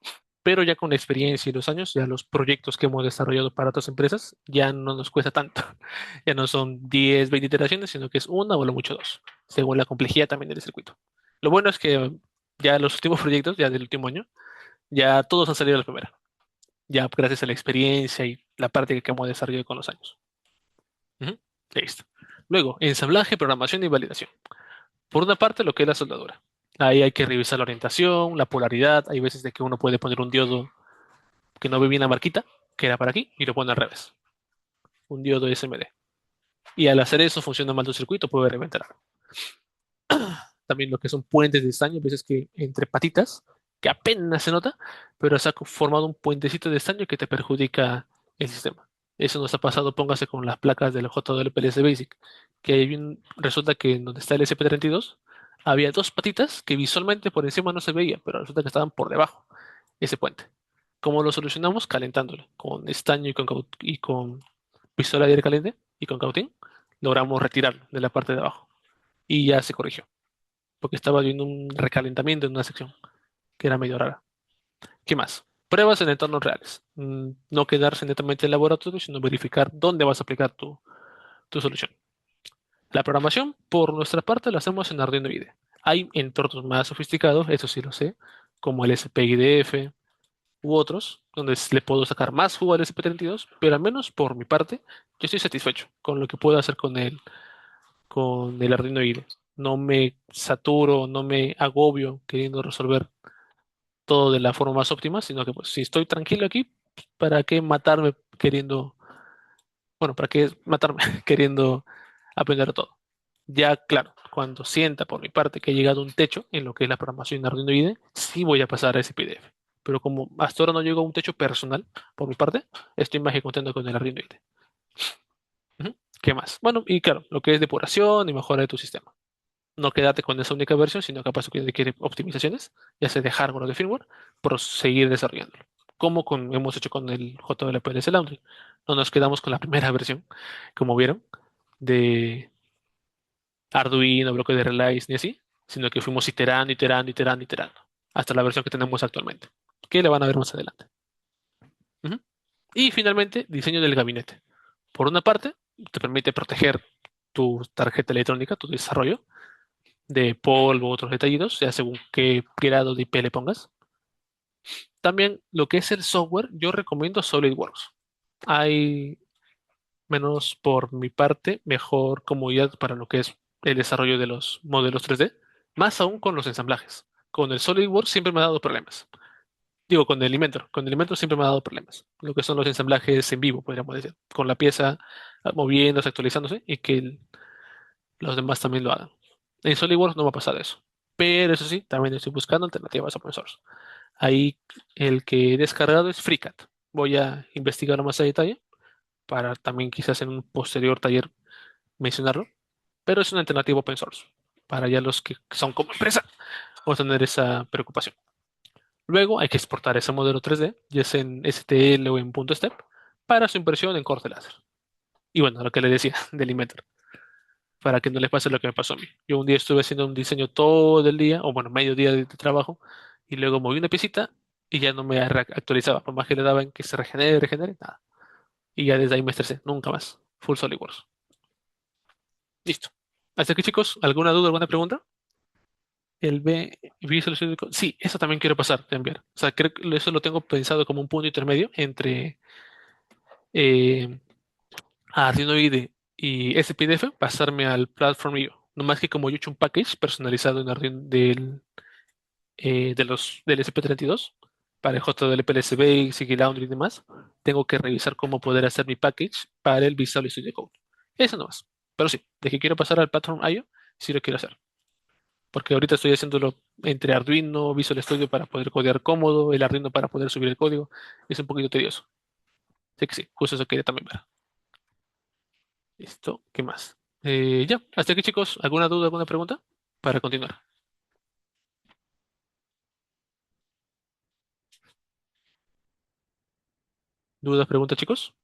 pero ya con la experiencia y los años, ya los proyectos que hemos desarrollado para otras empresas ya no nos cuesta tanto. Ya no son 10 20 iteraciones, sino que es una o a lo mucho dos, según la complejidad también del circuito. Lo bueno es que ya los últimos proyectos, ya del último año, ya todos han salido a la primera, ya gracias a la experiencia y la práctica que hemos desarrollado con los años. Ujú. Listo. Luego, ensamblaje, programación y validación. Por una parte, lo que es la soldadura. Ahí hay que revisar la orientación, la polaridad. Hay veces de que uno puede poner un diodo que no ve bien la marquita, que era para aquí, y lo pone al revés. Un diodo SMD. Y al hacer eso funciona mal tu circuito, puede reventar. También lo que son puentes de estaño, a veces que entre patitas, que apenas se nota, pero se ha formado un puentecito de estaño que te perjudica el sistema. Eso nos ha pasado, póngase con las placas del JWPLS Basic, que resulta que donde está el SP32 había dos patitas que visualmente por encima no se veía, pero resulta que estaban por debajo, ese puente. ¿Cómo lo solucionamos? Calentándolo con estaño y con pistola de aire caliente y con cautín, logramos retirarlo de la parte de abajo y ya se corrigió porque estaba viendo un recalentamiento en una sección que era medio rara. ¿Qué más? Pruebas en entornos reales. No quedarse netamente en el laboratorio, sino verificar dónde vas a aplicar tu solución. La programación, por nuestra parte, la hacemos en Arduino IDE. Hay entornos más sofisticados, eso sí lo sé, como el SPIDF u otros, donde le puedo sacar más jugo al SP32, pero al menos por mi parte, yo estoy satisfecho con lo que puedo hacer con el Arduino IDE. No me saturo, no me agobio queriendo resolver todo de la forma más óptima, sino que pues si estoy tranquilo aquí, ¿para qué matarme queriendo, bueno, para qué matarme queriendo aprender todo? Ya, claro, cuando sienta por mi parte que he llegado a un techo en lo que es la programación de Arduino IDE, sí voy a pasar a ese PDF. Pero como hasta ahora no llego a un techo personal por mi parte, estoy más que contento con el Arduino IDE. Ujú. ¿Qué más? Bueno, y claro, lo que es depuración y mejora de tu sistema. No quédate con esa única versión, sino capaz que requiere optimizaciones, ya sea de hardware o de firmware, por seguir desarrollándolo. Como hemos hecho con el JLPLS Laundry. No nos quedamos con la primera versión, como vieron, de Arduino, bloque de relays, ni así, sino que fuimos iterando, iterando, iterando, iterando, hasta la versión que tenemos actualmente, que la van a ver más adelante. Ujú. Y finalmente, diseño del gabinete. Por una parte, te permite proteger tu tarjeta electrónica, tu desarrollo, de polvo u otros detallitos, sea según qué grado de IP le pongas. También lo que es el software, yo recomiendo SolidWorks. Hay, menos por mi parte, mejor comodidad para lo que es el desarrollo de los modelos 3D, más aún con los ensamblajes. Con el SolidWorks siempre me ha dado problemas. Digo, con el Elementor siempre me ha dado problemas. Lo que son los ensamblajes en vivo, podríamos decir. Con la pieza moviéndose, actualizándose y que los demás también lo hagan. En SolidWorks no va a pasar eso. Pero eso sí, también estoy buscando alternativas open source. Ahí el que he descargado es FreeCAD. Voy a investigarlo más a detalle para también quizás en un posterior taller mencionarlo. Pero es una alternativa open source. Para ya los que son como empresa, vamos a tener esa preocupación. Luego hay que exportar ese modelo 3D, ya sea en STL o en .step, para su impresión en corte láser. Y bueno, lo que le decía del Inventor, para que no les pase lo que me pasó a mí. Yo un día estuve haciendo un diseño todo el día, o bueno, medio día de trabajo, y luego moví una piecita y ya no me actualizaba. Por más que le daba en que se regenere, regenere, nada. Y ya desde ahí me estresé, nunca más. Full SolidWorks. Listo. Hasta aquí, chicos. ¿Alguna duda, alguna pregunta? El Visual Studio Code. Sí, eso también quiero pasar, de enviar. O sea, creo que eso lo tengo pensado como un punto intermedio entre eh, Arduino IDE y ese PDF, pasarme al Platform IO. No más que como yo he hecho un package personalizado en Arduino del SP32 para el JDLP, LSB, Sigi Laundry y demás, tengo que revisar cómo poder hacer mi package para el Visual Studio Code. Eso no más. Pero sí, de que quiero pasar al Platform IO, sí lo quiero hacer. Porque ahorita estoy haciéndolo entre Arduino, Visual Studio para poder codear cómodo, el Arduino para poder subir el código. Es un poquito tedioso. Así que sí, justo eso quería también ver. Listo, ¿qué más? Ya, hasta aquí chicos. ¿Alguna duda, alguna pregunta? Para continuar. ¿Dudas, preguntas chicos?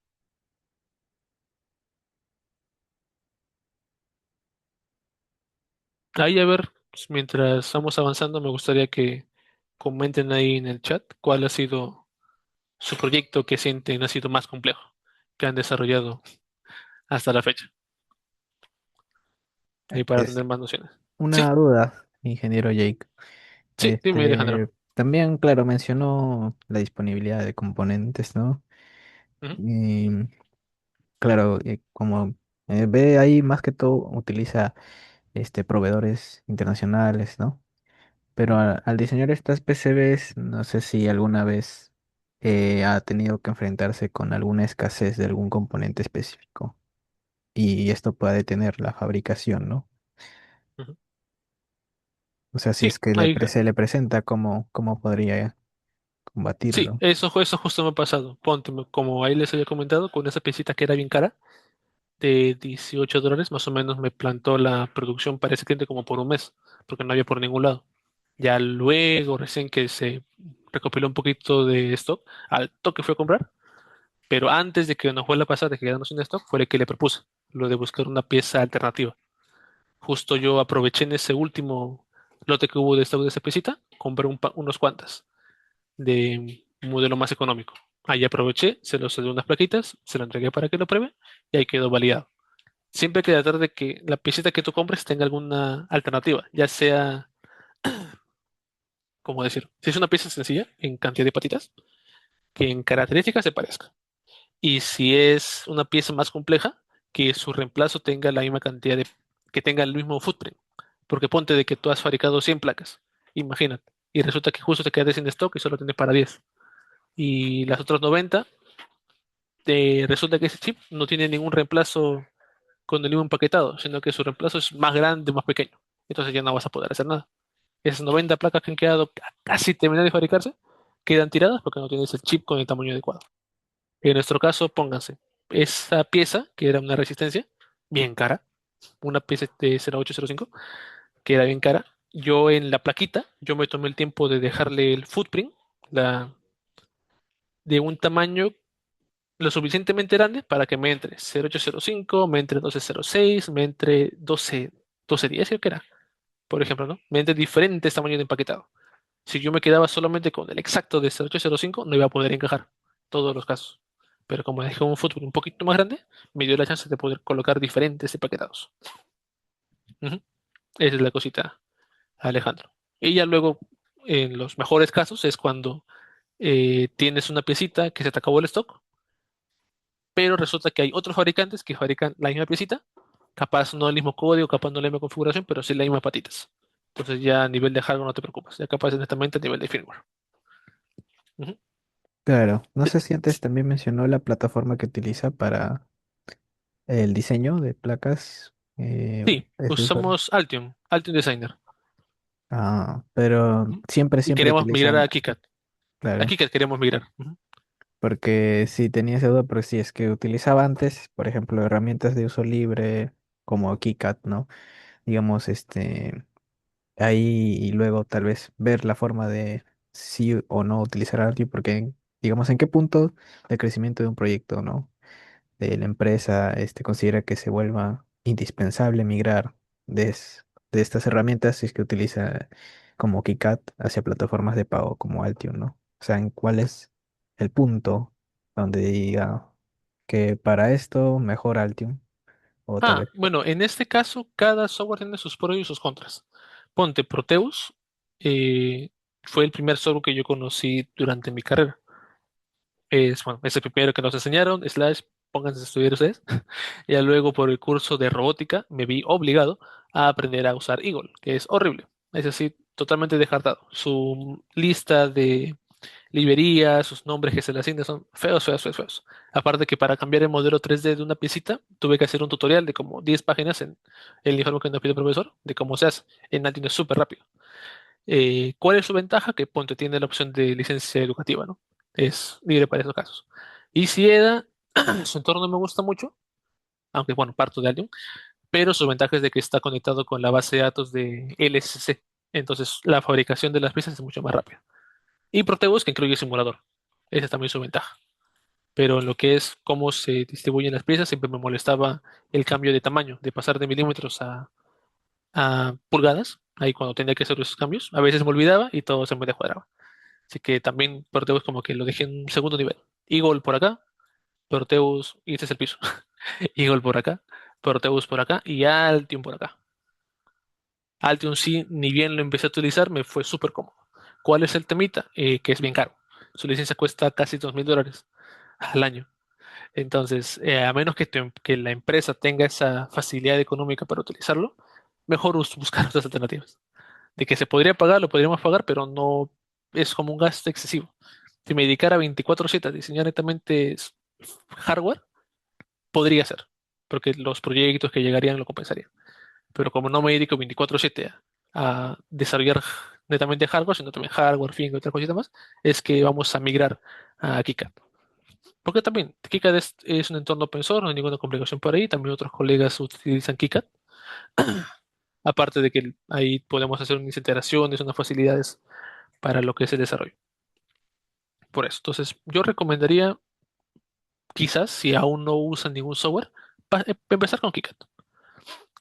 Ahí a ver, pues, mientras vamos avanzando, me gustaría que comenten ahí en el chat cuál ha sido su proyecto que sienten ha sido más complejo, que han desarrollado hasta la fecha, ahí para Es tener más nociones. Sí, una duda, ingeniero Jake. sí, dime Alejandro. También, claro, mencionó la disponibilidad de componentes, ¿no? Ujú, Y claro, como ve ahí, más que todo utiliza proveedores internacionales, ¿no? Pero al diseñar estas PCBs, no sé si alguna vez ha tenido que enfrentarse con alguna escasez de algún componente específico y esto puede detener la fabricación, ¿no? ujú. O sea, si Sí, es que ahí, se le presenta, ¿cómo podría sí, combatirlo? eso justo me ha pasado. Ponte, como ahí les había comentado, con esa piecita que era bien cara, de $18, más o menos me plantó la producción para ese cliente como por un mes, porque no había por ningún lado. Ya luego, recién que se recopiló un poquito de stock, al toque fue a comprar, pero antes de que nos vuelva a pasar de que quedamos sin stock, fue el que le propuse, lo de buscar una pieza alternativa. Justo yo aproveché en ese último lote que hubo de stock de esa piecita, compré unos cuantas de un modelo más económico. Ahí aproveché, se los cedí unas plaquitas, se lo entregué para que lo pruebe y ahí quedó validado. Siempre hay que tratar de que la piecita que tú compres tenga alguna alternativa, ya sea, como decir, si es una pieza sencilla en cantidad de patitas, que en características se parezca. Y si es una pieza más compleja, que su reemplazo tenga la misma cantidad que tenga el mismo footprint. Porque ponte de que tú has fabricado 100 placas, imagínate, y resulta que justo te quedas sin stock y solo tienes para 10. Y las otras 90, resulta que ese chip no tiene ningún reemplazo con el mismo empaquetado, sino que su reemplazo es más grande, más pequeño. Entonces ya no vas a poder hacer nada. Esas 90 placas que han quedado casi terminadas de fabricarse, quedan tiradas porque no tienes el chip con el tamaño adecuado. En nuestro caso, pónganse esa pieza, que era una resistencia, bien cara, una pieza de 0805, que era bien cara. Yo en la plaquita, yo me tomé el tiempo de dejarle el footprint, la, de un tamaño lo suficientemente grande para que me entre 0805, me entre 1206, me entre 1210, creo que era, por ejemplo, ¿no? Me entre diferentes tamaños de empaquetado. Si yo me quedaba solamente con el exacto de 0805, no iba a poder encajar todos los casos. Pero como dejé un fútbol un poquito más grande, me dio la chance de poder colocar diferentes empaquetados. Ujú. Esa es la cosita, Alejandro. Y ya luego, en los mejores casos, es cuando tienes una piecita que se te acabó el stock, pero resulta que hay otros fabricantes que fabrican la misma piecita, capaz no el mismo código, capaz no la misma configuración, pero sí las mismas patitas. Entonces ya a nivel de hardware no te preocupes, ya capaz es netamente a nivel de firmware. Ujú. Claro, no sé si antes también mencionó la plataforma que utiliza para el diseño de placas. Sí, Es usuario. usamos Altium, Altium Designer. Ah, pero Ujú. siempre, Y siempre queremos migrar a utilizan, KiCad. A claro, KiCad queremos migrar. Ujú. porque si tenía esa duda, pero si es que utilizaba antes, por ejemplo, herramientas de uso libre como KiCad, ¿no? Digamos, ahí y luego tal vez ver la forma de sí o no utilizar Arduino, porque digamos en qué punto de crecimiento de un proyecto, ¿no? De la empresa, considera que se vuelva indispensable migrar de estas herramientas si es que utiliza como KiCad hacia plataformas de pago como Altium, ¿no? O sea, en cuál es el punto donde diga que para esto mejor Altium o tal Ah, vez. bueno, en este caso, cada software tiene sus pros y sus contras. Ponte Proteus, eh, fue el primer software que yo conocí durante mi carrera. Bueno, es el primero que nos enseñaron, slash, pónganse a estudiar ustedes. Ya luego por el curso de robótica me vi obligado a aprender a usar Eagle, que es horrible. Es así, totalmente descartado. Su lista de librerías, sus nombres que se le asignan son feos, feos, feos, feos. Aparte que para cambiar el modelo 3D de una piecita, tuve que hacer un tutorial de como 10 páginas en el informe que nos pidió el profesor, de cómo se hace. En Altino es súper rápido. ¿Cuál es su ventaja? Que Ponte tiene la opción de licencia educativa, ¿no? Es libre para esos casos. Y si EDA, su entorno me gusta mucho, aunque bueno, parto de Altium, pero su ventaja es de que está conectado con la base de datos de LSC. Entonces la fabricación de las piezas es mucho más rápida. Y Proteus, que incluye simulador. Esa es también su ventaja. Pero en lo que es cómo se distribuyen las piezas, siempre me molestaba el cambio de tamaño, de pasar de milímetros a pulgadas, ahí cuando tenía que hacer esos cambios. A veces me olvidaba y todo se me descuadraba. Así que también Proteus como que lo dejé en un segundo nivel. Eagle por acá, Proteus, y este es el piso. Eagle por acá, Proteus por acá y Altium por acá. Altium sí, ni bien lo empecé a utilizar, me fue súper cómodo. ¿Cuál es el temita? Que es bien caro. Su licencia cuesta casi $2000 al año. Entonces, a menos que la empresa tenga esa facilidad económica para utilizarlo, mejor buscar otras alternativas. De que se podría pagar, lo podríamos pagar, pero no es como un gasto excesivo. Si me dedicara 24/7 a diseñar netamente hardware, podría ser, porque los proyectos que llegarían lo compensarían. Pero como no me dedico 24/7 a desarrollar netamente hardware, sino también hardware, fin, y otra cosita más, es que vamos a migrar a KiCad. Porque también KiCad es un entorno open source, no hay ninguna complicación por ahí. También otros colegas utilizan KiCad. Aparte de que ahí podemos hacer unas integraciones, unas facilidades para lo que es el desarrollo. Por eso. Entonces, yo recomendaría, quizás, si aún no usan ningún software, empezar con KiCad,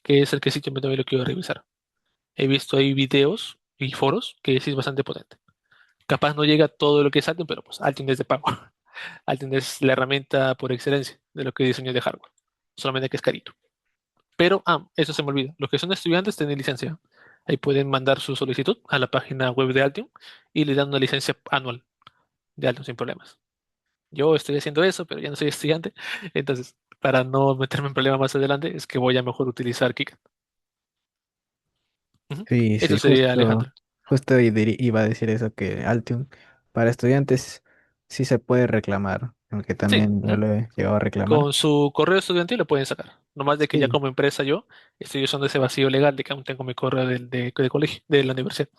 que es el que sí yo también lo quiero revisar. He visto ahí videos y foros que sí es bastante potente. Capaz no llega todo lo que es Altium, pero pues Altium es de pago. Altium es la herramienta por excelencia de lo que es diseño de hardware. Solamente que es carito. Pero, eso se me olvida. Los que son estudiantes tienen licencia. Ahí pueden mandar su solicitud a la página web de Altium y le dan una licencia anual de Altium sin problemas. Yo estoy haciendo eso, pero ya no soy estudiante. Entonces, para no meterme en problemas más adelante, es que voy a mejor utilizar KiCad. Ujú. Sí, Eso sí, sería, Alejandro. justo iba a decir eso, que Altium para estudiantes sí se puede reclamar. aunque Sí, también yo ujú. lo he llegado a reclamar. Con su correo estudiantil lo pueden sacar. No más de que ya Sí, como empresa yo estoy usando ese vacío legal de que aún tengo mi correo de colegio, de la universidad.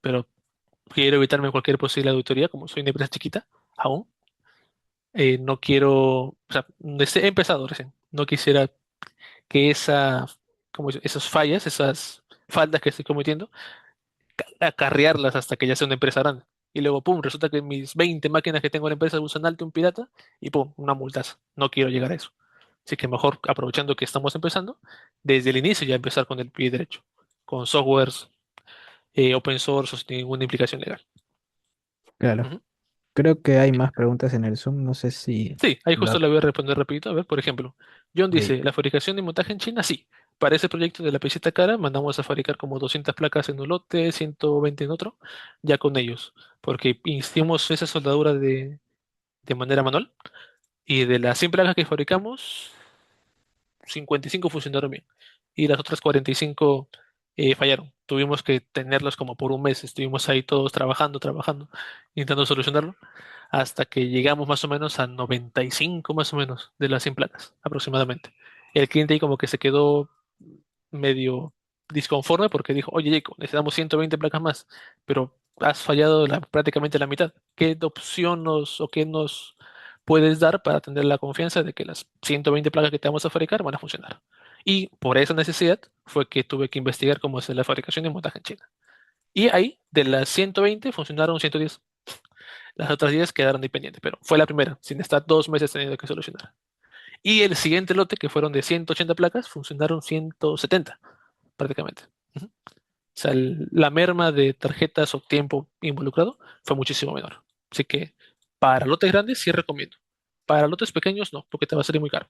Pero quiero evitarme cualquier posible auditoría, como soy una empresa chiquita, aún. No quiero, o sea, he empezado recién. No quisiera que esas fallas, esas faltas que estoy cometiendo, acarrearlas hasta que ya sea una empresa grande. Y luego, pum, resulta que mis 20 máquinas que tengo en la empresa usan alto un pirata y pum, una multaza. No quiero llegar a eso. Así que mejor, aprovechando que estamos empezando, desde el inicio ya empezar con el pie derecho, con softwares open source o sin ninguna implicación legal. claro. Ujú. Creo que hay más preguntas en el Zoom. No sé si Sí, ahí justo la... le voy a responder rapidito. A ver, por ejemplo, John Ahí. dice, ¿la fabricación y montaje en China? Sí. Para ese proyecto de la peseta cara, mandamos a fabricar como 200 placas en un lote, 120 en otro, ya con ellos, porque hicimos esa soldadura de manera manual y de las 100 placas que fabricamos, 55 funcionaron bien y las otras 45 fallaron. Tuvimos que tenerlos como por un mes, estuvimos ahí todos trabajando, intentando solucionarlo hasta que llegamos más o menos a 95 más o menos de las 100 placas aproximadamente. El cliente ahí como que se quedó medio disconforme porque dijo, oye Jacob, necesitamos 120 placas más, pero has fallado prácticamente la mitad. ¿Qué opción o qué nos puedes dar para tener la confianza de que las 120 placas que te vamos a fabricar van a funcionar? Y por esa necesidad fue que tuve que investigar cómo hacer la fabricación y montaje en China. Y ahí, de las 120, funcionaron 110. Las otras 10 quedaron dependientes, pero fue la primera, sin estar 2 meses teniendo que solucionar. Y el siguiente lote, que fueron de 180 placas, funcionaron 170 prácticamente. Ujú. O sea, la merma de tarjetas o tiempo involucrado fue muchísimo menor. Así que para lotes grandes sí recomiendo. Para lotes pequeños no, porque te va a salir muy caro.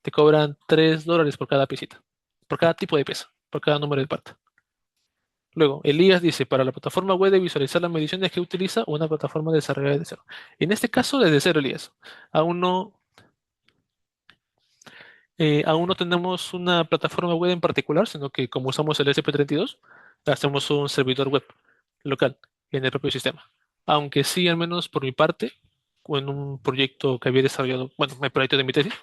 Te cobran $3 por cada piecita, por cada tipo de pieza, por cada número de parte. Luego, Elías dice, para la plataforma web de visualizar las mediciones que utiliza una plataforma desarrollada desde cero. En este caso, desde cero, Elías. Aún no, aún no tenemos una plataforma web en particular, sino que como usamos el SP32, hacemos un servidor web local en el propio sistema. Aunque sí, al menos por mi parte, en un proyecto que había desarrollado, bueno, el proyecto de mi tesis,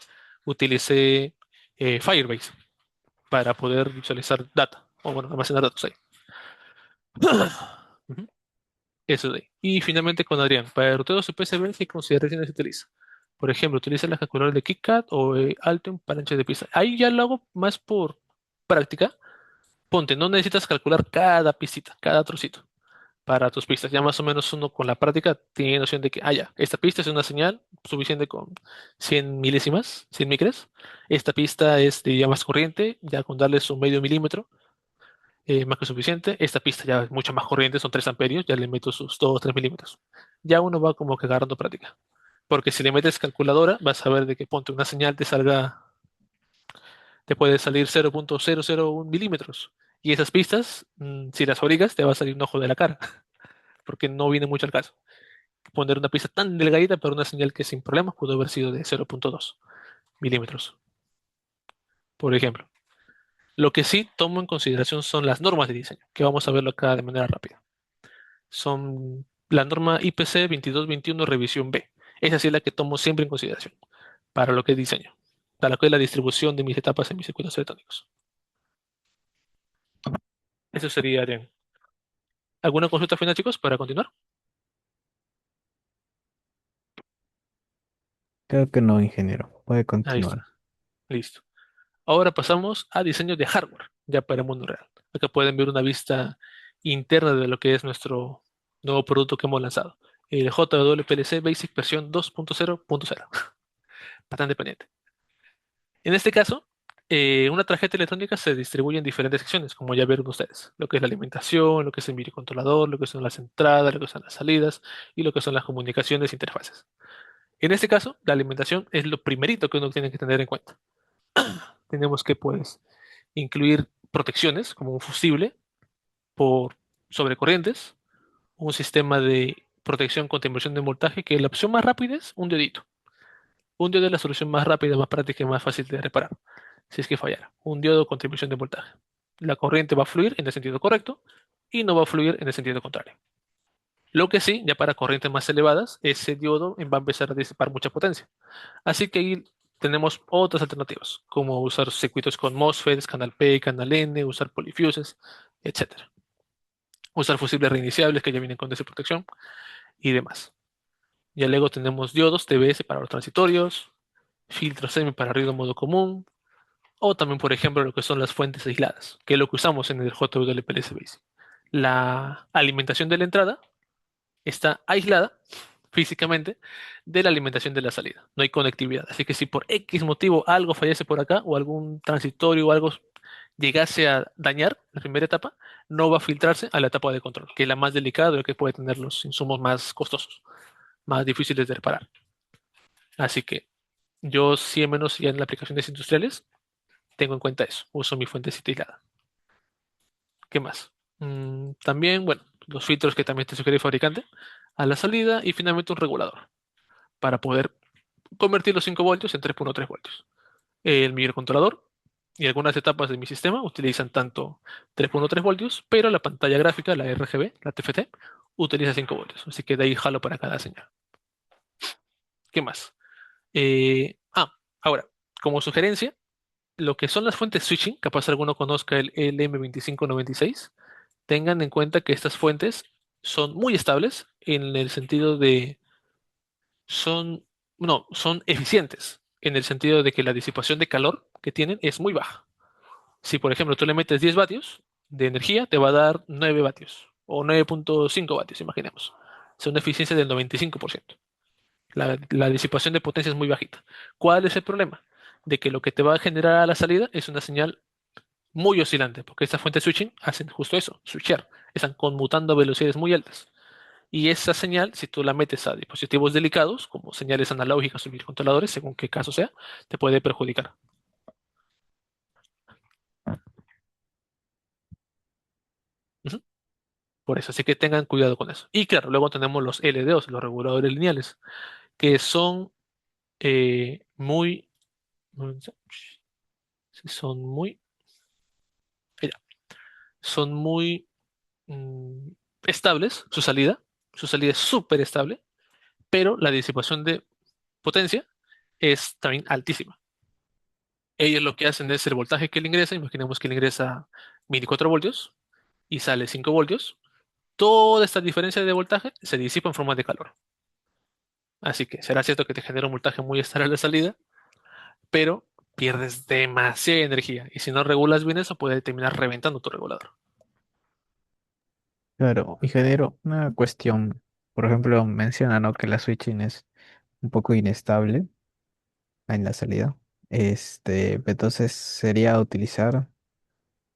utilicé Firebase para poder visualizar data, o bueno, almacenar datos ahí. Ujú. Eso de ahí. Y finalmente con Adrián, para el ruteo de su PCB, ¿qué consideraciones se utiliza? Por ejemplo, ¿utiliza la calculadora de KitKat o Altium para anchos de pista? Ahí ya lo hago más por práctica. Ponte, no necesitas calcular cada pistita, cada trocito para tus pistas. Ya más o menos uno con la práctica tiene noción de que, ah, ya, esta pista es una señal suficiente con 100 milésimas, 100 micras. Esta pista es de ya más corriente, ya con darles un medio milímetro, más que suficiente. Esta pista ya es mucho más corriente, son 3 amperios, ya le meto sus 2 o 3 milímetros. Ya uno va como que agarrando práctica. Porque si le metes calculadora, vas a ver de que ponte una señal te puede salir 0,001 milímetros. Y esas pistas, si las fabricas, te va a salir un ojo de la cara, porque no viene mucho al caso. Poner una pista tan delgadita para una señal que sin problemas pudo haber sido de 0,2 milímetros, por ejemplo. Lo que sí tomo en consideración son las normas de diseño, que vamos a verlo acá de manera rápida. Son la norma IPC 2221 revisión B. Esa sí es la que tomo siempre en consideración para lo que es diseño, para lo que es la distribución de mis etapas en mis circuitos electrónicos. Eso sería, Adrián. ¿Alguna consulta final, chicos, para continuar? Creo que no, ingeniero. Puede Ahí está, continuar. listo. Ahora pasamos a diseño de hardware, ya para el mundo real. Acá pueden ver una vista interna de lo que es nuestro nuevo producto que hemos lanzado. El JWPLC Basic versión 2.0.0. Bastante pendiente. En este caso, una tarjeta electrónica se distribuye en diferentes secciones, como ya vieron ustedes. Lo que es la alimentación, lo que es el microcontrolador, lo que son las entradas, lo que son las salidas y lo que son las comunicaciones e interfaces. En este caso, la alimentación es lo primerito que uno tiene que tener en cuenta. Tenemos que, pues, incluir protecciones como un fusible por sobrecorrientes, un sistema de protección contra inversión de voltaje, que la opción más rápida es un diodito. Un diodo es la solución más rápida, más práctica y más fácil de reparar, si es que fallara. Un diodo con inversión de voltaje. La corriente va a fluir en el sentido correcto y no va a fluir en el sentido contrario. Lo que sí, ya para corrientes más elevadas, ese diodo va a empezar a disipar mucha potencia. Así que ahí tenemos otras alternativas, como usar circuitos con MOSFETs, canal P, canal N, usar polifuses, etcétera. Usar fusibles reiniciables que ya vienen con protección y demás. Ya luego tenemos diodos TBS para los transitorios, filtros semi para ruido modo común, o también, por ejemplo, lo que son las fuentes aisladas, que es lo que usamos en el JWPLC Basic. La alimentación de la entrada está aislada físicamente de la alimentación de la salida. No hay conectividad. Así que si por X motivo algo fallece por acá o algún transitorio o algo llegase a dañar la primera etapa, no va a filtrarse a la etapa de control, que es la más delicada y que puede tener los insumos más costosos, más difíciles de reparar. Así que yo, sí, al menos ya en las aplicaciones industriales, tengo en cuenta eso. Uso mi fuente aislada. ¿Qué más? También, bueno, los filtros que también te sugiere el fabricante a la salida y finalmente un regulador para poder convertir los 5 voltios en 3.3 voltios. El microcontrolador y algunas etapas de mi sistema utilizan tanto 3.3 voltios, pero la pantalla gráfica, la RGB, la TFT, utiliza 5 voltios. Así que de ahí jalo para cada señal. ¿Qué más? Ahora, como sugerencia, lo que son las fuentes switching, capaz alguno conozca el LM2596, tengan en cuenta que estas fuentes son muy estables en el sentido de son, no, son eficientes en el sentido de que la disipación de calor que tienen es muy baja. Si, por ejemplo, tú le metes 10 vatios de energía, te va a dar 9 vatios o 9.5 vatios, imaginemos. Es una eficiencia del 95%. La disipación de potencia es muy bajita. ¿Cuál es el problema? De que lo que te va a generar a la salida es una señal muy oscilante, porque estas fuentes switching hacen justo eso, switchar. Están conmutando a velocidades muy altas. Y esa señal, si tú la metes a dispositivos delicados, como señales analógicas o microcontroladores, según qué caso sea, te puede perjudicar. Ujú. Por eso, así que tengan cuidado con eso. Y claro, luego tenemos los LDOs, los reguladores lineales, que son muy, son muy, ya, son muy mm, estables, su salida es súper estable, pero la disipación de potencia es también altísima. Ellos lo que hacen es el voltaje que le ingresa, imaginemos que le ingresa 24 voltios y sale 5 voltios, toda esta diferencia de voltaje se disipa en forma de calor. Así que será cierto que te genera un voltaje muy estable a la salida, pero pierdes demasiada energía y si no regulas bien eso puede terminar reventando tu regulador. Claro, ingeniero, una cuestión. Por ejemplo, menciona, ¿no? Que la switching es un poco inestable en la salida. Entonces sería utilizar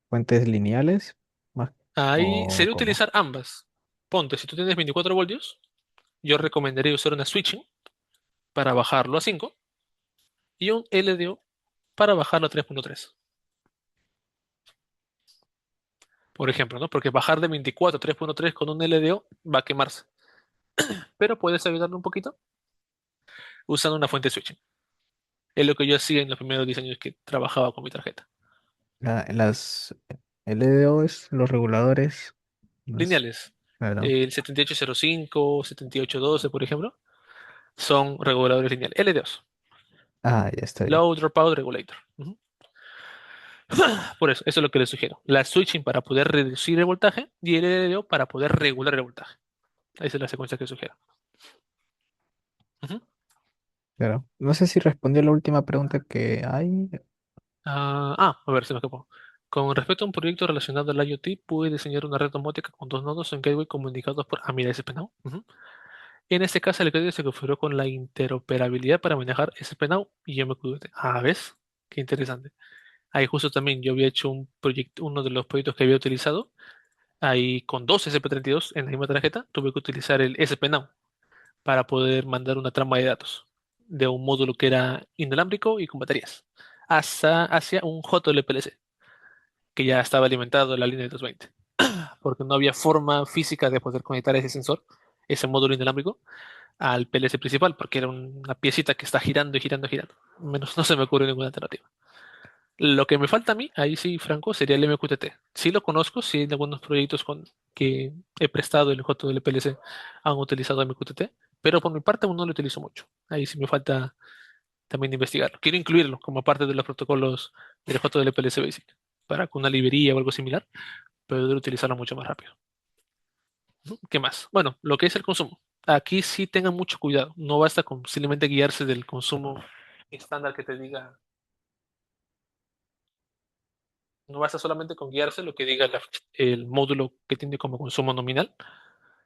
fuentes lineales más Ahí o sería como. utilizar ambas. Ponte, si tú tienes 24 voltios, yo recomendaría usar una switching para bajarlo a 5 y un LDO para bajarlo a 3.3. Por ejemplo, ¿no? Porque bajar de 24 a 3.3 con un LDO va a quemarse. Pero puedes ayudarle un poquito usando una fuente switching. Es lo que yo hacía en los primeros 10 años que trabajaba con mi tarjeta. Las LDO es los reguladores. No es, Lineales. claro. El 7805, 7812, por ejemplo, son reguladores lineales. LDOs. Ah, ya está bien. Low Dropout Regulator. Ujú. Por eso es lo que les sugiero. La switching para poder reducir el voltaje y el LDO para poder regular el voltaje. Esa es la secuencia que sugiero. Ujú. Claro. No sé si respondió la última pregunta que hay. A ver, se me escapó. Con respecto a un proyecto relacionado al IoT, pude diseñar una red domótica con dos nodos en gateway comunicados por... Ah, mira, SPNOW. Ujú. En este caso, el gateway se configuró con la interoperabilidad para manejar SPNOW y yo me cuidé. Ah, ¿ves? Qué interesante. Ahí justo también yo había hecho un proyecto, uno de los proyectos que había utilizado, ahí con dos SP32 en la misma tarjeta, tuve que utilizar el SPNOW para poder mandar una trama de datos de un módulo que era inalámbrico y con baterías hacia un JLPLC que ya estaba alimentado en la línea de 220, porque no había forma física de poder conectar ese sensor, ese módulo inalámbrico, al PLC principal, porque era una piecita que está girando y girando y girando. Menos no se me ocurrió ninguna alternativa. Lo que me falta a mí, ahí sí, Franco, sería el MQTT. Sí lo conozco, sí en algunos proyectos que he prestado el J del PLC han utilizado MQTT, pero por mi parte aún no lo utilizo mucho. Ahí sí me falta también investigarlo. Quiero incluirlo como parte de los protocolos del J del PLC Basic, para con una librería o algo similar, pero poder utilizarlo mucho más rápido. Ujú. ¿Qué más? Bueno, lo que es el consumo. Aquí sí tengan mucho cuidado. No basta con simplemente guiarse del consumo estándar que te diga. No basta solamente con guiarse lo que diga el módulo que tiene como consumo nominal,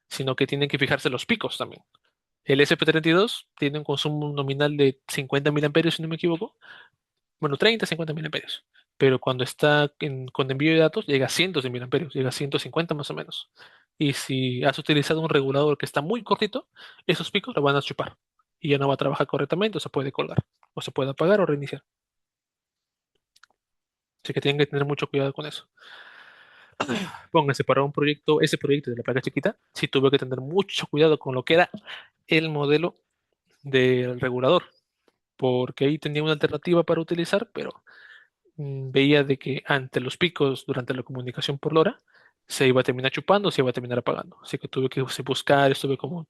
sino que tienen que fijarse los picos también. El SP32 tiene un consumo nominal de 50 mil amperios, si no me equivoco. Bueno, 30, 50 mil amperios. Pero cuando está con envío de datos, llega a cientos de mil amperios, llega a 150 más o menos. Y si has utilizado un regulador que está muy cortito, esos picos lo van a chupar. Y ya no va a trabajar correctamente o se puede colgar. O se puede apagar o reiniciar. Así que tienen que tener mucho cuidado con eso. Pónganse para un proyecto, ese proyecto de la placa chiquita, sí tuve que tener mucho cuidado con lo que era el modelo del regulador, porque ahí tenía una alternativa para utilizar, pero veía de que ante los picos durante la comunicación por LoRa se iba a terminar chupando, se iba a terminar apagando. Así que tuve que buscar, estuve como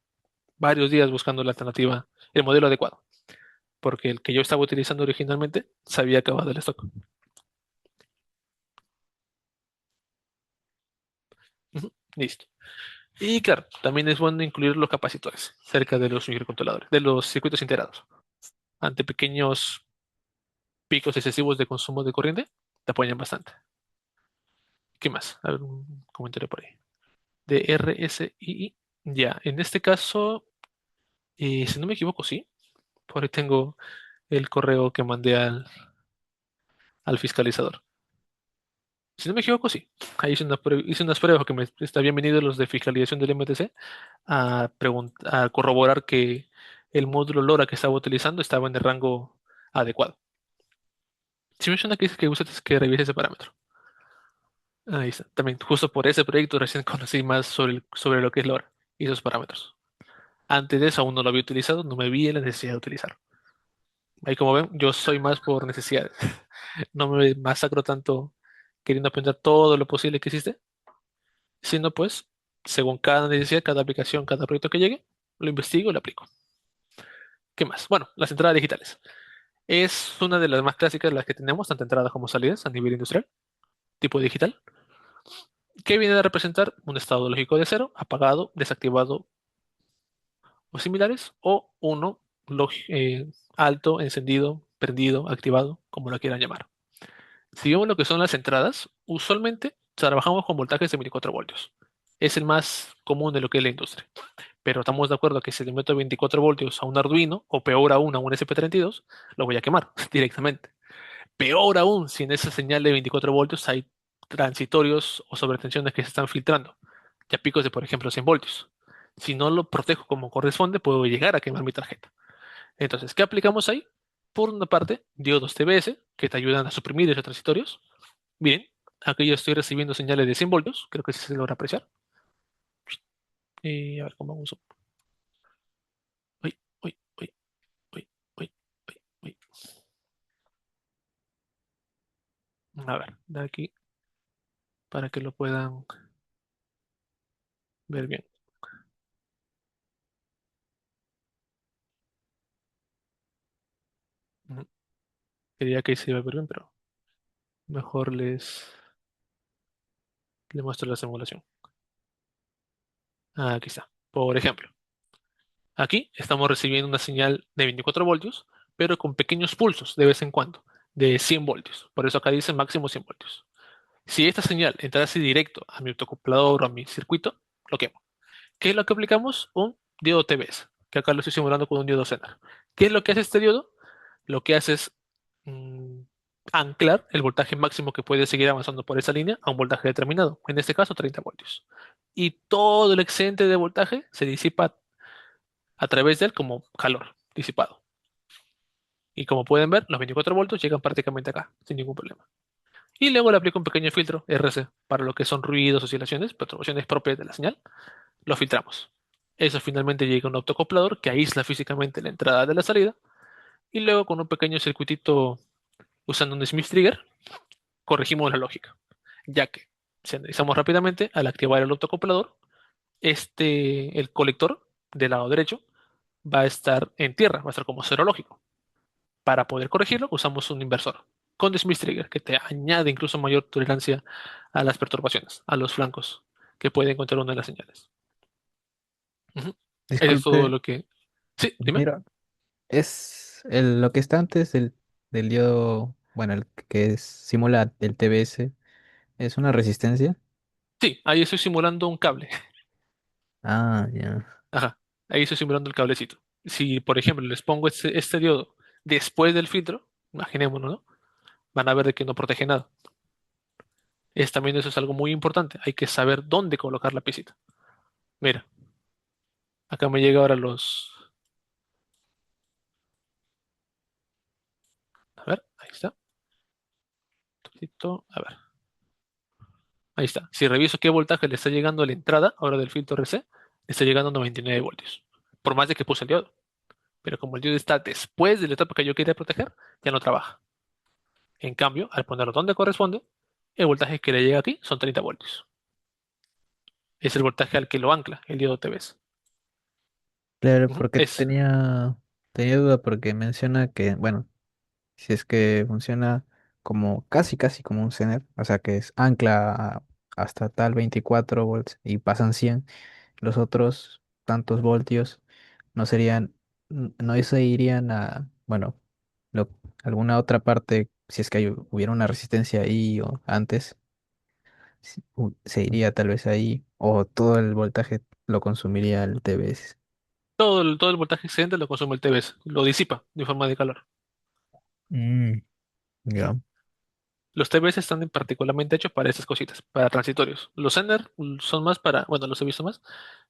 varios días buscando la alternativa, el modelo adecuado, porque el que yo estaba utilizando originalmente se había acabado el stock. Ujú. Listo. Y claro, también es bueno incluir los capacitores cerca de los microcontroladores, de los circuitos integrados. Ante pequeños picos excesivos de consumo de corriente, te apoyan bastante. ¿Qué más? A ver, un comentario por ahí. De RSII. Ya, en este caso, si no me equivoco, sí. Por ahí tengo el correo que mandé al fiscalizador. Si no me equivoco, sí. Ahí hice unas pruebas que me está bienvenido los de fiscalización del MTC a corroborar que el módulo LoRa que estaba utilizando estaba en el rango adecuado. Sí me suena que dice que ustedes que revise ese parámetro. Ahí está. También, justo por ese proyecto recién conocí más sobre lo que es LoRa y sus parámetros. Antes de eso aún no lo había utilizado, no me vi en la necesidad de utilizarlo. Ahí como ven, yo soy más por necesidades. No me masacro tanto queriendo aprender todo lo posible que existe, sino pues, según cada necesidad, cada aplicación, cada proyecto que llegue, lo investigo y lo aplico. ¿Qué más? Bueno, las entradas digitales. Es una de las más clásicas, las que tenemos, tanto entradas como salidas a nivel industrial, tipo digital, que viene a representar un estado lógico de cero, apagado, desactivado o similares, o uno alto, encendido, prendido, activado, como lo quieran llamar. Si vemos lo que son las entradas, usualmente trabajamos con voltajes de 24 voltios. Es el más común de lo que es la industria. Pero estamos de acuerdo que si le meto 24 voltios a un Arduino, o peor aún a un SP32, lo voy a quemar directamente. Peor aún si en esa señal de 24 voltios hay transitorios o sobretensiones que se están filtrando, ya picos de, por ejemplo, 100 voltios. Si no lo protejo como corresponde, puedo llegar a quemar mi tarjeta. Entonces, ¿qué aplicamos ahí? Por una parte, diodos TBS, que te ayudan a suprimir esos transitorios. Bien, aquí yo estoy recibiendo señales de 100 voltios, creo que sí se logra apreciar. Y a ver cómo uso. Uy, uy, uy, uy, uy, uy, uy. A ver, de aquí para que lo puedan ver bien. Ujú. Quería que se iba a ver bien, pero mejor les muestro la simulación. Aquí está. Por ejemplo, aquí estamos recibiendo una señal de 24 voltios, pero con pequeños pulsos de vez en cuando, de 100 voltios. Por eso acá dice máximo 100 voltios. Si esta señal entrase directo a mi autocomputador o a mi circuito, lo quemo. ¿Qué es lo que aplicamos? Un diodo TBS, que acá lo estoy simulando con un diodo Zener. ¿Qué es lo que hace este diodo? Lo que hace es mm, anclar el voltaje máximo que puede seguir avanzando por esa línea a un voltaje determinado, en este caso 30 voltios. Y todo el excedente de voltaje se disipa a través de él como calor disipado. Y como pueden ver, los 24 voltios llegan prácticamente acá, sin ningún problema. Y luego le aplico un pequeño filtro RC para lo que son ruidos, oscilaciones, perturbaciones propias de la señal. Lo filtramos. Eso finalmente llega a un autoacoplador que aísla físicamente la entrada de la salida. Y luego con un pequeño circuitito usando un Smith Trigger. corregimos la lógica, ya que si analizamos rápidamente, al activar el autocomplador, el colector del lado derecho va a estar en tierra, va a estar como cero lógico. Para poder corregirlo, usamos un inversor con Smith Trigger que te añade incluso mayor tolerancia a las perturbaciones, a los flancos que puede encontrar una de las señales. Ujú. Eso es todo Disculpe, lo que... Sí, dime. mira, lo que está antes del diodo, bueno, el que simula el TBS, es una resistencia. Sí, ahí estoy simulando un cable. Ah, ya. Ajá, ahí estoy simulando el cablecito. Si, por ejemplo, les pongo este diodo después del filtro, imaginémonos, ¿no? Van a ver de que no protege nada. También eso es algo muy importante. Hay que saber dónde colocar la piecita. Mira, acá me llega ahora los... A ver, ahí está. A ver, ahí está. Si reviso qué voltaje le está llegando a la entrada ahora del filtro RC, le está llegando a 99 voltios. Por más de que puse el diodo. Pero como el diodo está después de la etapa que yo quería proteger, ya no trabaja. En cambio, al ponerlo donde corresponde, el voltaje que le llega aquí son 30 voltios. Es el voltaje al que lo ancla el diodo TVS. Claro, Ujú. porque tenía duda porque menciona que, bueno, si es que funciona como casi como un Zener, o sea que es ancla hasta tal 24 volts y pasan 100, los otros tantos voltios no serían, no se irían a, bueno, lo- alguna otra parte, si es que hubiera una resistencia ahí o antes, se iría tal vez ahí, o todo el voltaje lo consumiría el TBS. Todo el voltaje excedente lo consume el TVS, lo disipa de forma de calor. Mm, ya. Los TVS están particularmente hechos para estas cositas, para transitorios. Los Zener son más para, bueno, los he visto más,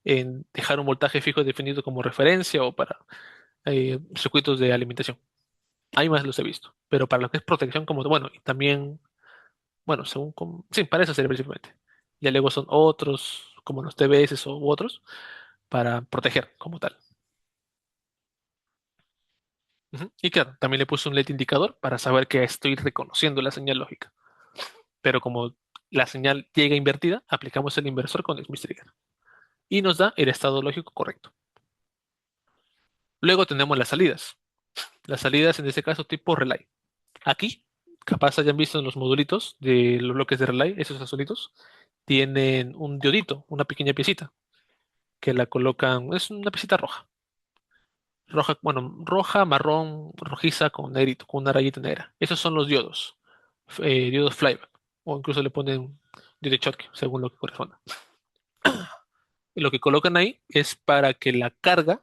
en dejar un voltaje fijo definido como referencia o para circuitos de alimentación. Hay más los he visto, pero para lo que es protección como, bueno, y también, bueno, sí, para eso sería principalmente. Ya luego son otros, como los TVS u otros, para proteger como tal. Ujú. Y claro, también le puse un LED indicador para saber que estoy reconociendo la señal lógica. Pero como la señal llega invertida, aplicamos el inversor con el Smith Trigger y nos da el estado lógico correcto. Luego tenemos las salidas. Las salidas en este caso tipo relay. Aquí, capaz hayan visto en los modulitos de los bloques de relay, esos azulitos, tienen un diodito, una pequeña piecita, que la colocan, es una piecita roja. Roja, bueno, roja, marrón, rojiza con negrito, con una rayita negra. Esos son los diodos, diodos flyback, o incluso le ponen diodo Schottky, según lo que corresponda. Y lo que colocan ahí es para que la carga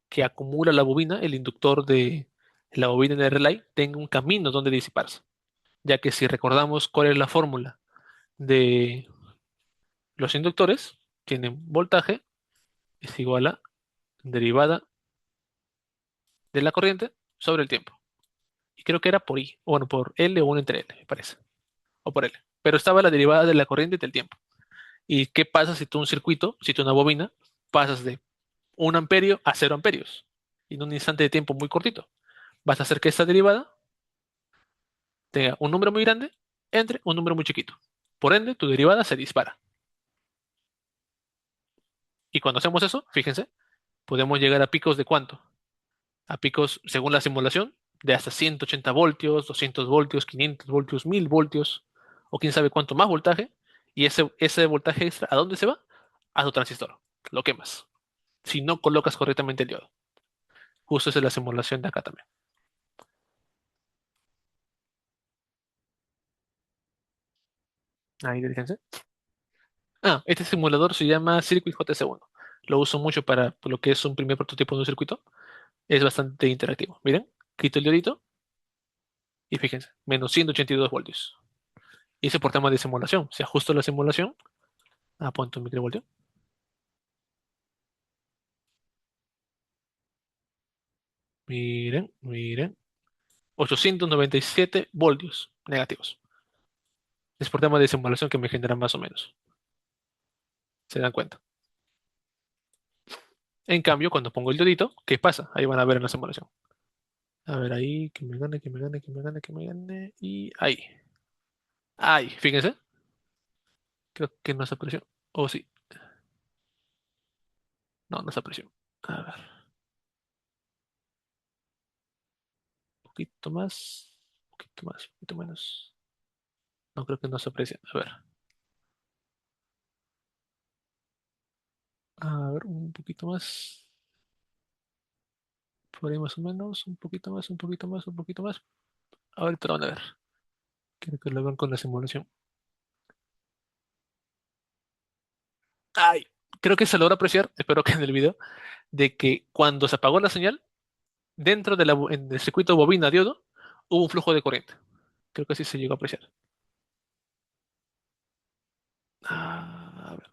que acumula la bobina, el inductor de la bobina en el relay, tenga un camino donde disiparse. Ya que si recordamos cuál es la fórmula de los inductores, tienen voltaje es igual a derivada de la corriente sobre el tiempo. Y creo que era por I, o bueno, por L o 1 entre L, me parece, o por L. Pero estaba la derivada de la corriente del tiempo. ¿Y qué pasa si tú un circuito, si tú una bobina, pasas de 1 amperio a 0 amperios en un instante de tiempo muy cortito? Vas a hacer que esta derivada tenga un número muy grande entre un número muy chiquito. Por ende, tu derivada se dispara. Y cuando hacemos eso, fíjense, podemos llegar a picos de ¿cuánto? A picos, según la simulación, de hasta 180 voltios, 200 voltios, 500 voltios, 1000 voltios, o quién sabe cuánto más voltaje. Y ese voltaje extra, ¿a dónde se va? A tu transistor. Lo quemas. Si no colocas correctamente el diodo. Justo esa es la simulación de acá también. Ahí, fíjense. Este simulador se llama Circuit JS1. Lo uso mucho para lo que es un primer prototipo de un circuito. Es bastante interactivo. Miren, quito el diodito y fíjense, menos 182 voltios. Y ese por tema de simulación. Si ajusto la simulación, punto un microvoltio. Miren, miren. 897 voltios negativos. Es por tema de simulación que me genera más o menos. ¿Se dan cuenta? En cambio, cuando pongo el diodito, ¿qué pasa? Ahí van a ver en la simulación. A ver ahí, que me gane, que me gane, que me gane, que me gane. Y ahí. Ay, fíjense, creo que no se apreció. O sí, no, no se apreció. A ver, un poquito más, un poquito más, un poquito menos. No creo que no se aprecia. A ver, un poquito más. Por ahí más o menos, un poquito más, un poquito más, un poquito más. Ahorita lo van a ver. Quiero que lo vean con la simulación. Ay, creo que se logra apreciar, espero que en el video, de que cuando se apagó la señal, dentro de en el circuito bobina diodo, hubo un flujo de corriente. Creo que así se llegó a apreciar. A ver.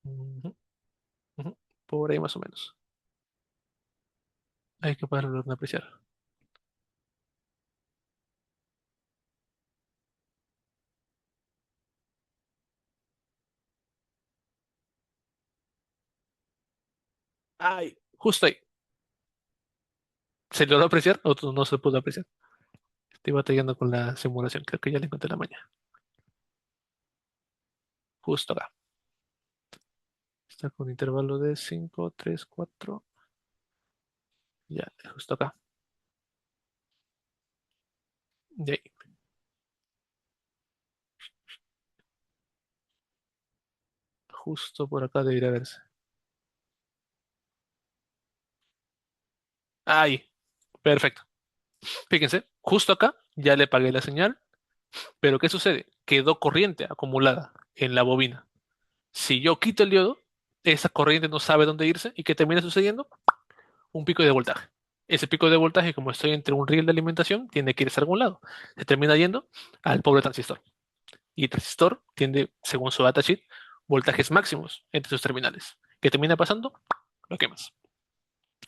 Ujú, ujú. Por ahí más o menos. Hay que poderlo apreciar. Ay, justo ahí. ¿Se logró apreciar o no se pudo apreciar? Estoy batallando con la simulación. Creo que ya le encontré la mañana. Justo acá. Está con intervalo de 5 3 4. Ya, justo acá. De ahí. Justo por acá debería verse. Ahí. Perfecto. Fíjense, justo acá ya le pagué la señal. Pero ¿qué sucede? Quedó corriente acumulada en la bobina. Si yo quito el diodo, esa corriente no sabe dónde irse y ¿qué termina sucediendo? Un pico de voltaje. Ese pico de voltaje, como estoy entre un riel de alimentación, tiene que irse a algún lado. Se termina yendo al pobre transistor. Y el transistor tiene, según su datasheet, voltajes máximos entre sus terminales. ¿Qué termina pasando? Lo quemas.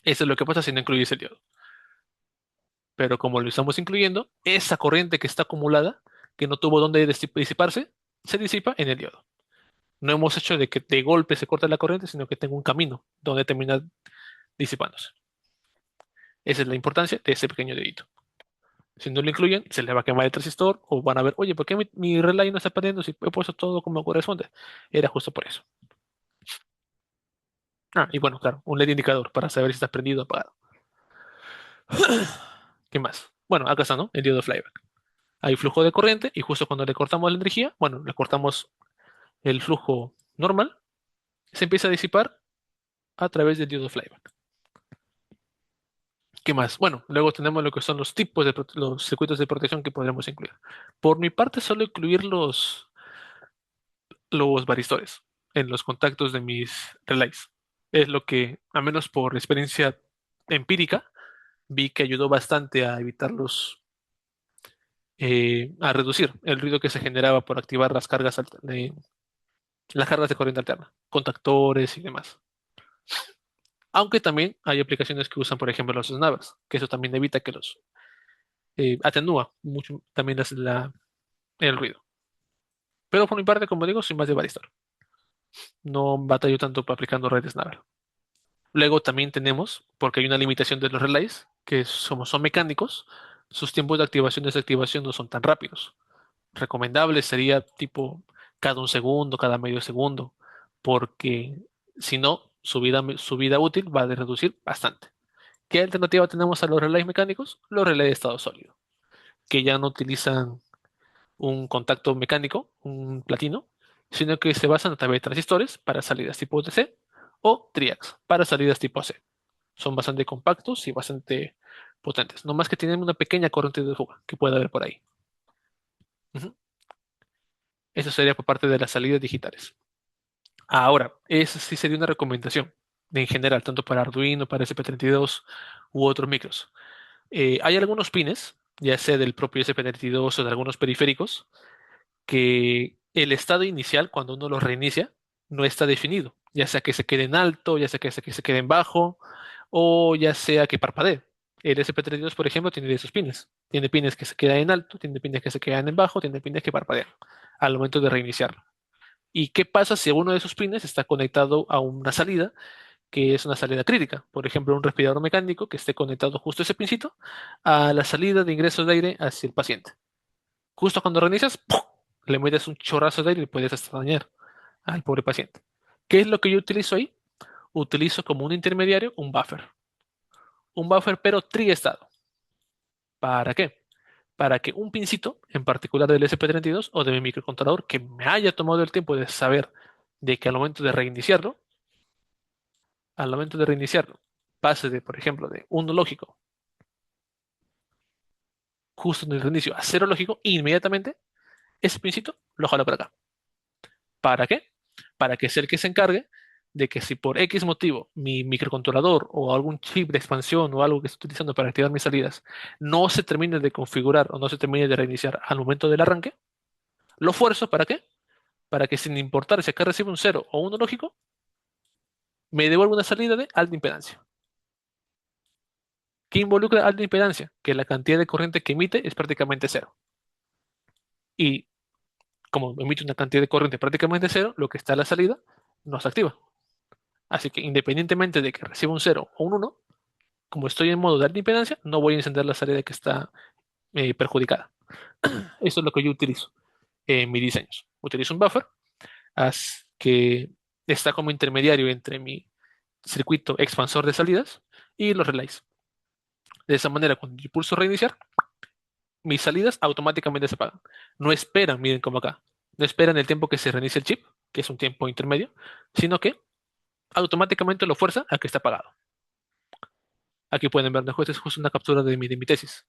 Eso es lo que pasa si no incluyes el diodo. Pero como lo estamos incluyendo, esa corriente que está acumulada, que no tuvo dónde disiparse, se disipa en el diodo. No hemos hecho de que de golpe se corte la corriente, sino que tenga un camino donde termina disipándose. Esa es la importancia de ese pequeño dedito. Si no lo incluyen, se le va a quemar el transistor o van a ver, oye, ¿por qué mi relay no está perdiendo si he puesto todo como corresponde? Era justo por eso. Ah, y bueno, claro, un LED indicador para saber si está prendido o apagado. ¿Qué más? Bueno, acá está, ¿no? El diodo flyback. Hay flujo de corriente y justo cuando le cortamos la energía, bueno, le cortamos el flujo normal, se empieza a disipar a través del diodo flyback. ¿Qué más? Bueno, luego tenemos lo que son los tipos de los circuitos de protección que podremos incluir. Por mi parte, solo incluir los varistores en los contactos de mis relays. Es lo que, a menos por experiencia empírica, vi que ayudó bastante a evitarlos, a reducir el ruido que se generaba por activar las cargas de corriente alterna, contactores y demás. Aunque también hay aplicaciones que usan, por ejemplo, los snappers, que eso también evita que los atenúa mucho también el ruido. Pero por mi parte, como digo, soy más de Varistor. No batallo tanto aplicando redes Naver. Luego también tenemos, porque hay una limitación de los relays, que son mecánicos, sus tiempos de activación y desactivación no son tan rápidos. Recomendable sería tipo cada un segundo, cada medio segundo, porque si no, su vida útil va a reducir bastante. ¿Qué alternativa tenemos a los relays mecánicos? Los relays de estado sólido, que ya no utilizan un contacto mecánico, un platino, sino que se basan a través de transistores para salidas tipo DC o triacs para salidas tipo AC. Son bastante compactos y bastante potentes, no más que tienen una pequeña corriente de fuga que puede haber por ahí. Ujú. Eso sería por parte de las salidas digitales. Ahora, esa sí sería una recomendación en general, tanto para Arduino, para SP32 u otros micros. Hay algunos pines, ya sea del propio SP32 o de algunos periféricos, que el estado inicial, cuando uno lo reinicia, no está definido, ya sea que se quede en alto, ya sea que se quede en bajo, o ya sea que parpadee. El SP32, por ejemplo, tiene de esos pines. Tiene pines que se quedan en alto, tiene pines que se quedan en bajo, tiene pines que parpadean al momento de reiniciarlo. ¿Y qué pasa si uno de esos pines está conectado a una salida que es una salida crítica. Por ejemplo, un respirador mecánico que esté conectado justo ese pincito a la salida de ingreso de aire hacia el paciente. Justo cuando reinicias, ¡pum!, le metes un chorrazo de aire y puedes hasta dañar al pobre paciente. ¿Qué es lo que yo utilizo ahí? Utilizo como un intermediario un buffer. Un buffer pero triestado. ¿Para qué? Para que un pincito, en particular del SP32 o de mi microcontrolador, que me haya tomado el tiempo de saber de que al momento de reiniciarlo, pase de, por ejemplo, de uno lógico, justo en el reinicio, a cero lógico, inmediatamente ese pincito lo jalo para acá. ¿Para qué? Para que sea el que se encargue de que si por X motivo mi microcontrolador o algún chip de expansión o algo que estoy utilizando para activar mis salidas no se termine de configurar o no se termine de reiniciar al momento del arranque, lo fuerzo ¿para qué? Para que sin importar si acá recibe un cero o uno lógico, me devuelva una salida de alta impedancia. ¿Qué involucra alta impedancia? Que la cantidad de corriente que emite es prácticamente cero. Y como emite una cantidad de corriente prácticamente cero, lo que está a la salida no se activa. Así que independientemente de que reciba un cero o un uno, como estoy en modo de alta impedancia, no voy a encender la salida que está perjudicada. Eso es lo que yo utilizo en mis diseños. Utilizo un buffer que está como intermediario entre mi circuito expansor de salidas y los relays. De esa manera, cuando yo pulso reiniciar, mis salidas automáticamente se apagan. No esperan, miren como acá, no esperan el tiempo que se reinicie el chip, que es un tiempo intermedio, sino que automáticamente lo fuerza a que esté apagado. Aquí pueden ver, después es justo una captura de mi tesis,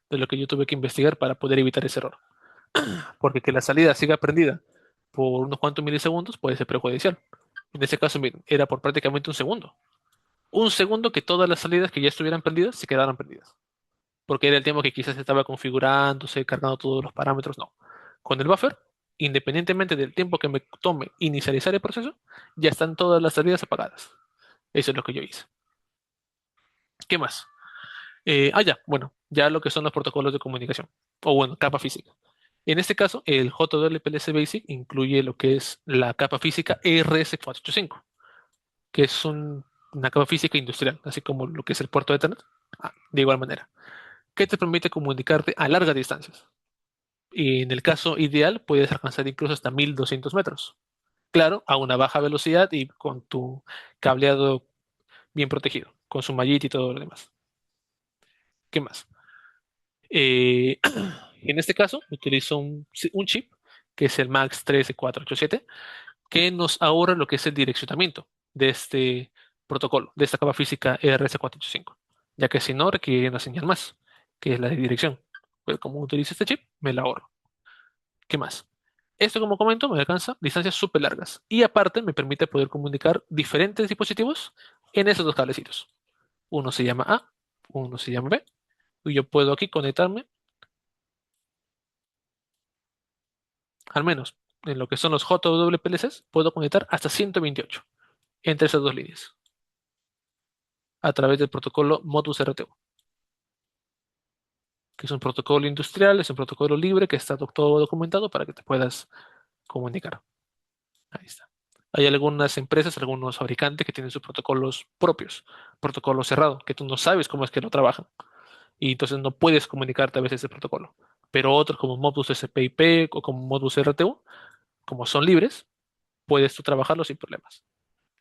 de lo que yo tuve que investigar para poder evitar ese error. Porque que la salida siga prendida por unos cuantos milisegundos puede ser perjudicial. En ese caso, miren, era por prácticamente un segundo. Un segundo que todas las salidas que ya estuvieran prendidas se quedaran prendidas. Porque era el tiempo que quizás estaba configurándose, cargando todos los parámetros. No. Con el buffer, independientemente del tiempo que me tome inicializar el proceso, ya están todas las salidas apagadas. Eso es lo que yo hice. ¿Qué más? Ya, bueno, ya lo que son los protocolos de comunicación, o bueno, capa física. En este caso, el JWPLC Basic incluye lo que es la capa física RS485, que es una capa física industrial, así como lo que es el puerto de Ethernet, de igual manera, que te permite comunicarte a largas distancias. Y en el caso ideal, puedes alcanzar incluso hasta 1200 metros. Claro, a una baja velocidad y con tu cableado bien protegido, con su mallita y todo lo demás. ¿Qué más? Eh, en este caso, utilizo un chip que es el MAX 13487, que nos ahorra lo que es el direccionamiento de este protocolo, de esta capa física ERC485, ya que si no requiere una señal más, que es la de dirección. Pero como utilizo este chip, me la ahorro. ¿Qué más? Esto, como comento, me alcanza distancias súper largas y aparte me permite poder comunicar diferentes dispositivos en esos dos cablecitos. Uno se llama A, uno se llama B, y yo puedo aquí conectarme, al menos en lo que son los JWPLCs, puedo conectar hasta 128 entre esas dos líneas a través del protocolo Modbus RTU, que es un protocolo industrial, es un protocolo libre que está todo documentado para que te puedas comunicar. Ahí está. Hay algunas empresas, algunos fabricantes que tienen sus protocolos propios, protocolo cerrado, que tú no sabes cómo es que lo trabajan y entonces no puedes comunicarte a veces ese protocolo. Pero otros como Modbus SPIP o como Modbus RTU, como son libres, puedes tú trabajarlos sin problemas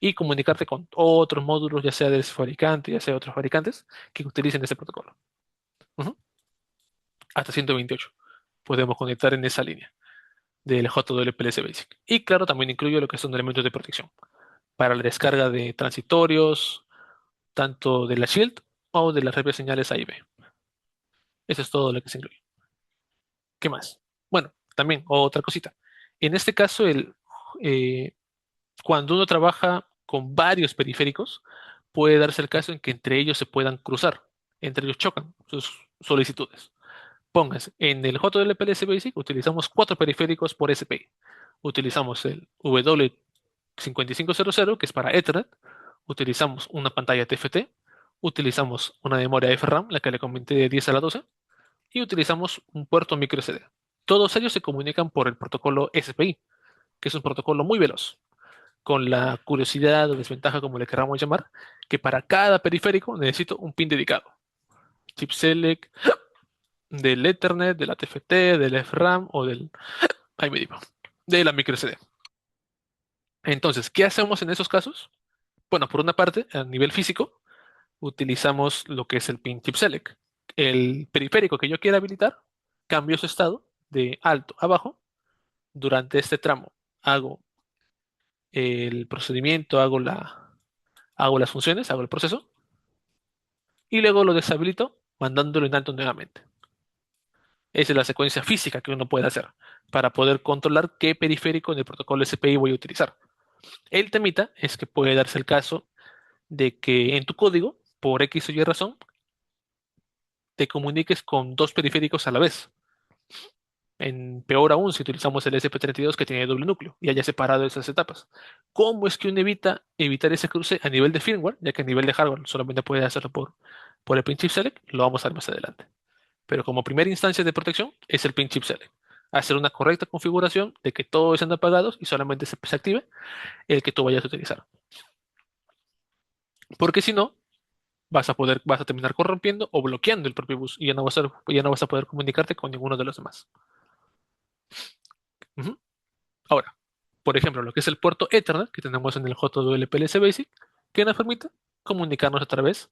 y comunicarte con otros módulos, ya sea de ese fabricante, ya sea de otros fabricantes que utilicen ese protocolo. Ujú. Hasta 128 podemos conectar en esa línea del JWPLC Basic. Y claro, también incluye lo que son elementos de protección para la descarga de transitorios, tanto de la Shield o de las redes señales A y B. Eso es todo lo que se incluye. ¿Qué más? Bueno, también otra cosita. En este caso, eh, cuando uno trabaja con varios periféricos, puede darse el caso en que entre ellos se puedan cruzar, entre ellos chocan sus solicitudes. Pónganse, en el JLPLS Basic utilizamos cuatro periféricos por SPI. Utilizamos el W5500, que es para Ethernet. Utilizamos una pantalla TFT. Utilizamos una memoria FRAM, la que le comenté de 10 a la 12. Y utilizamos un puerto micro SD. Todos ellos se comunican por el protocolo SPI, que es un protocolo muy veloz. con la curiosidad o desventaja, como le queramos llamar, que para cada periférico necesito un pin dedicado. Chip select del Ethernet, del ATFT, del FRAM o del, ahí me digo, de la micro SD. Entonces, ¿qué hacemos en esos casos? Bueno, por una parte, a nivel físico, utilizamos lo que es el pin chip select. El periférico que yo quiera habilitar, cambio su estado de alto a bajo. Durante este tramo hago el procedimiento, hago las funciones, hago el proceso y luego lo deshabilito mandándolo en alto nuevamente. Esa es la secuencia física que uno puede hacer para poder controlar qué periférico en el protocolo SPI voy a utilizar. El temita es que puede darse el caso de que en tu código, por X o Y razón, te comuniques con dos periféricos a la vez. En peor aún si utilizamos el SP32 que tiene doble núcleo y haya separado esas etapas. ¿Cómo es que uno evita evitar ese cruce a nivel de firmware? Ya que a nivel de hardware solamente puede hacerlo por el pin chip select, lo vamos a ver más adelante. Pero como primera instancia de protección es el pin chip select. Hacer una correcta configuración de que todos estén apagados y solamente se active el que tú vayas a utilizar. Porque si no, vas a terminar corrompiendo o bloqueando el propio bus y ya no vas a poder comunicarte con ninguno de los demás. Ujú. Ahora, por ejemplo, lo que es el puerto Ethernet que tenemos en el JWPLC Basic, que nos permite comunicarnos a través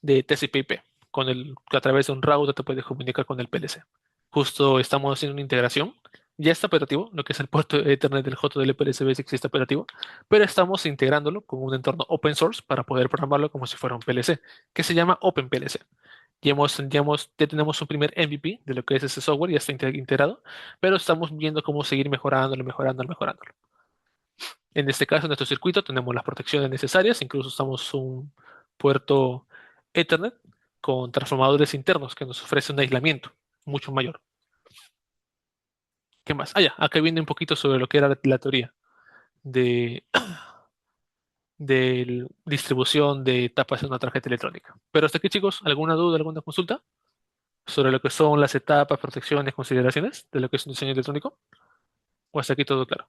de TCP/IP. A través de un router te puedes comunicar con el PLC. Justo estamos haciendo una integración. Ya está operativo, lo que es el puerto Ethernet del JWPLC Basic sí está operativo, pero estamos integrándolo con un entorno open source para poder programarlo como si fuera un PLC, que se llama OpenPLC. Ya tenemos un primer MVP de lo que es ese software, ya está integrado, pero estamos viendo cómo seguir mejorándolo, mejorándolo, mejorándolo. En este caso, en nuestro circuito tenemos las protecciones necesarias, incluso usamos un puerto Ethernet con transformadores internos que nos ofrece un aislamiento mucho mayor. ¿Qué más? Ah, ya, acá viene un poquito sobre lo que era la teoría de, de distribución de etapas en una tarjeta electrónica. Pero hasta aquí, chicos, ¿alguna duda, alguna consulta sobre lo que son las etapas, protecciones, consideraciones de lo que es un diseño electrónico? ¿O hasta aquí todo claro?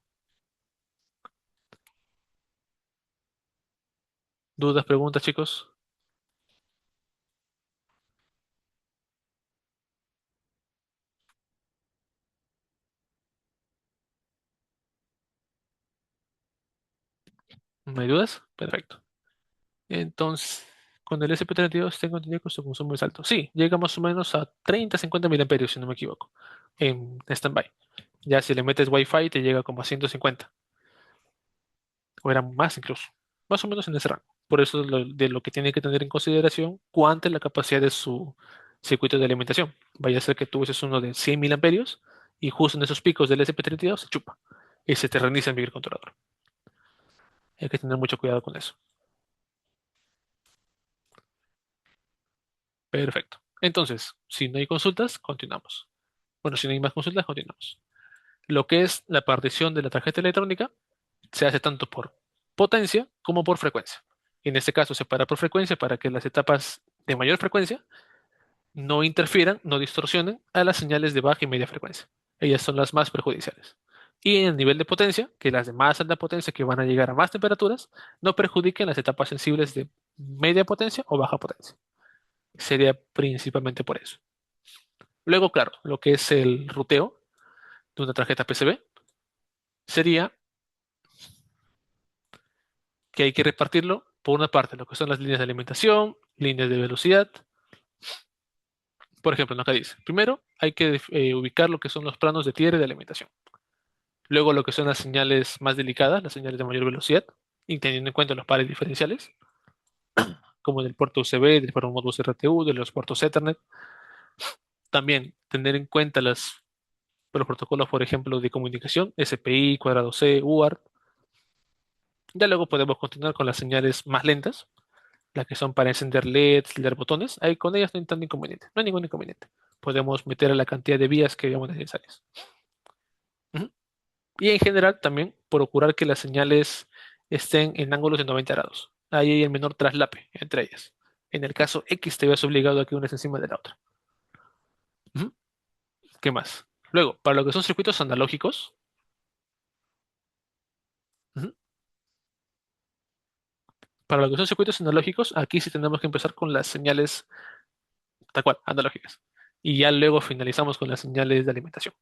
¿Dudas, preguntas, chicos? ¿No hay dudas? Perfecto. Entonces, con el SP32 tengo entendido que su consumo es alto. Sí, llega más o menos a 30-50 mil amperios, si no me equivoco, en standby. Ya si le metes Wi-Fi te llega como a 150, o era más incluso, más o menos en ese rango. Por eso es de lo que tiene que tener en consideración cuánta es la capacidad de su circuito de alimentación. Vaya a ser que tú uses uno de 100 mil amperios y justo en esos picos del SP32 se chupa y se te reinicia el microcontrolador. Hay que tener mucho cuidado con eso. Perfecto. Entonces, si no hay consultas, continuamos. Bueno, si no hay más consultas, continuamos. Lo que es la partición de la tarjeta electrónica se hace tanto por potencia como por frecuencia. En este caso, se para por frecuencia para que las etapas de mayor frecuencia no interfieran, no distorsionen a las señales de baja y media frecuencia. Ellas son las más perjudiciales. Y en el nivel de potencia, que las de más alta potencia que van a llegar a más temperaturas, no perjudiquen las etapas sensibles de media potencia o baja potencia. Sería principalmente por eso. Luego, claro, lo que es el ruteo de una tarjeta PCB sería que hay que repartirlo por una parte, lo que son las líneas de alimentación, líneas de velocidad. Por ejemplo, acá dice, primero hay que ubicar lo que son los planos de tierra y de alimentación. Luego lo que son las señales más delicadas, las señales de mayor velocidad, y teniendo en cuenta los pares diferenciales, como del puerto USB, del puerto Modbus RTU, de los puertos Ethernet. También tener en cuenta los protocolos, por ejemplo, de comunicación, SPI, cuadrado C, UART. Ya luego podemos continuar con las señales más lentas, las que son para encender LEDs, leer botones, ahí con ellas no hay tanto inconveniente, no hay ningún inconveniente. Podemos meter a la cantidad de vías que veamos necesarias. Ujú. Y en general también procurar que las señales estén en ángulos de 90 grados. Ahí hay el menor traslape entre ellas. En el caso X te ves obligado a que una es encima de la otra. Ujú. ¿Qué más? Luego, para lo que son circuitos analógicos, ujú, Para lo que son circuitos analógicos, aquí sí tenemos que empezar con las señales, tal cual, analógicas. Y ya luego finalizamos con las señales de alimentación.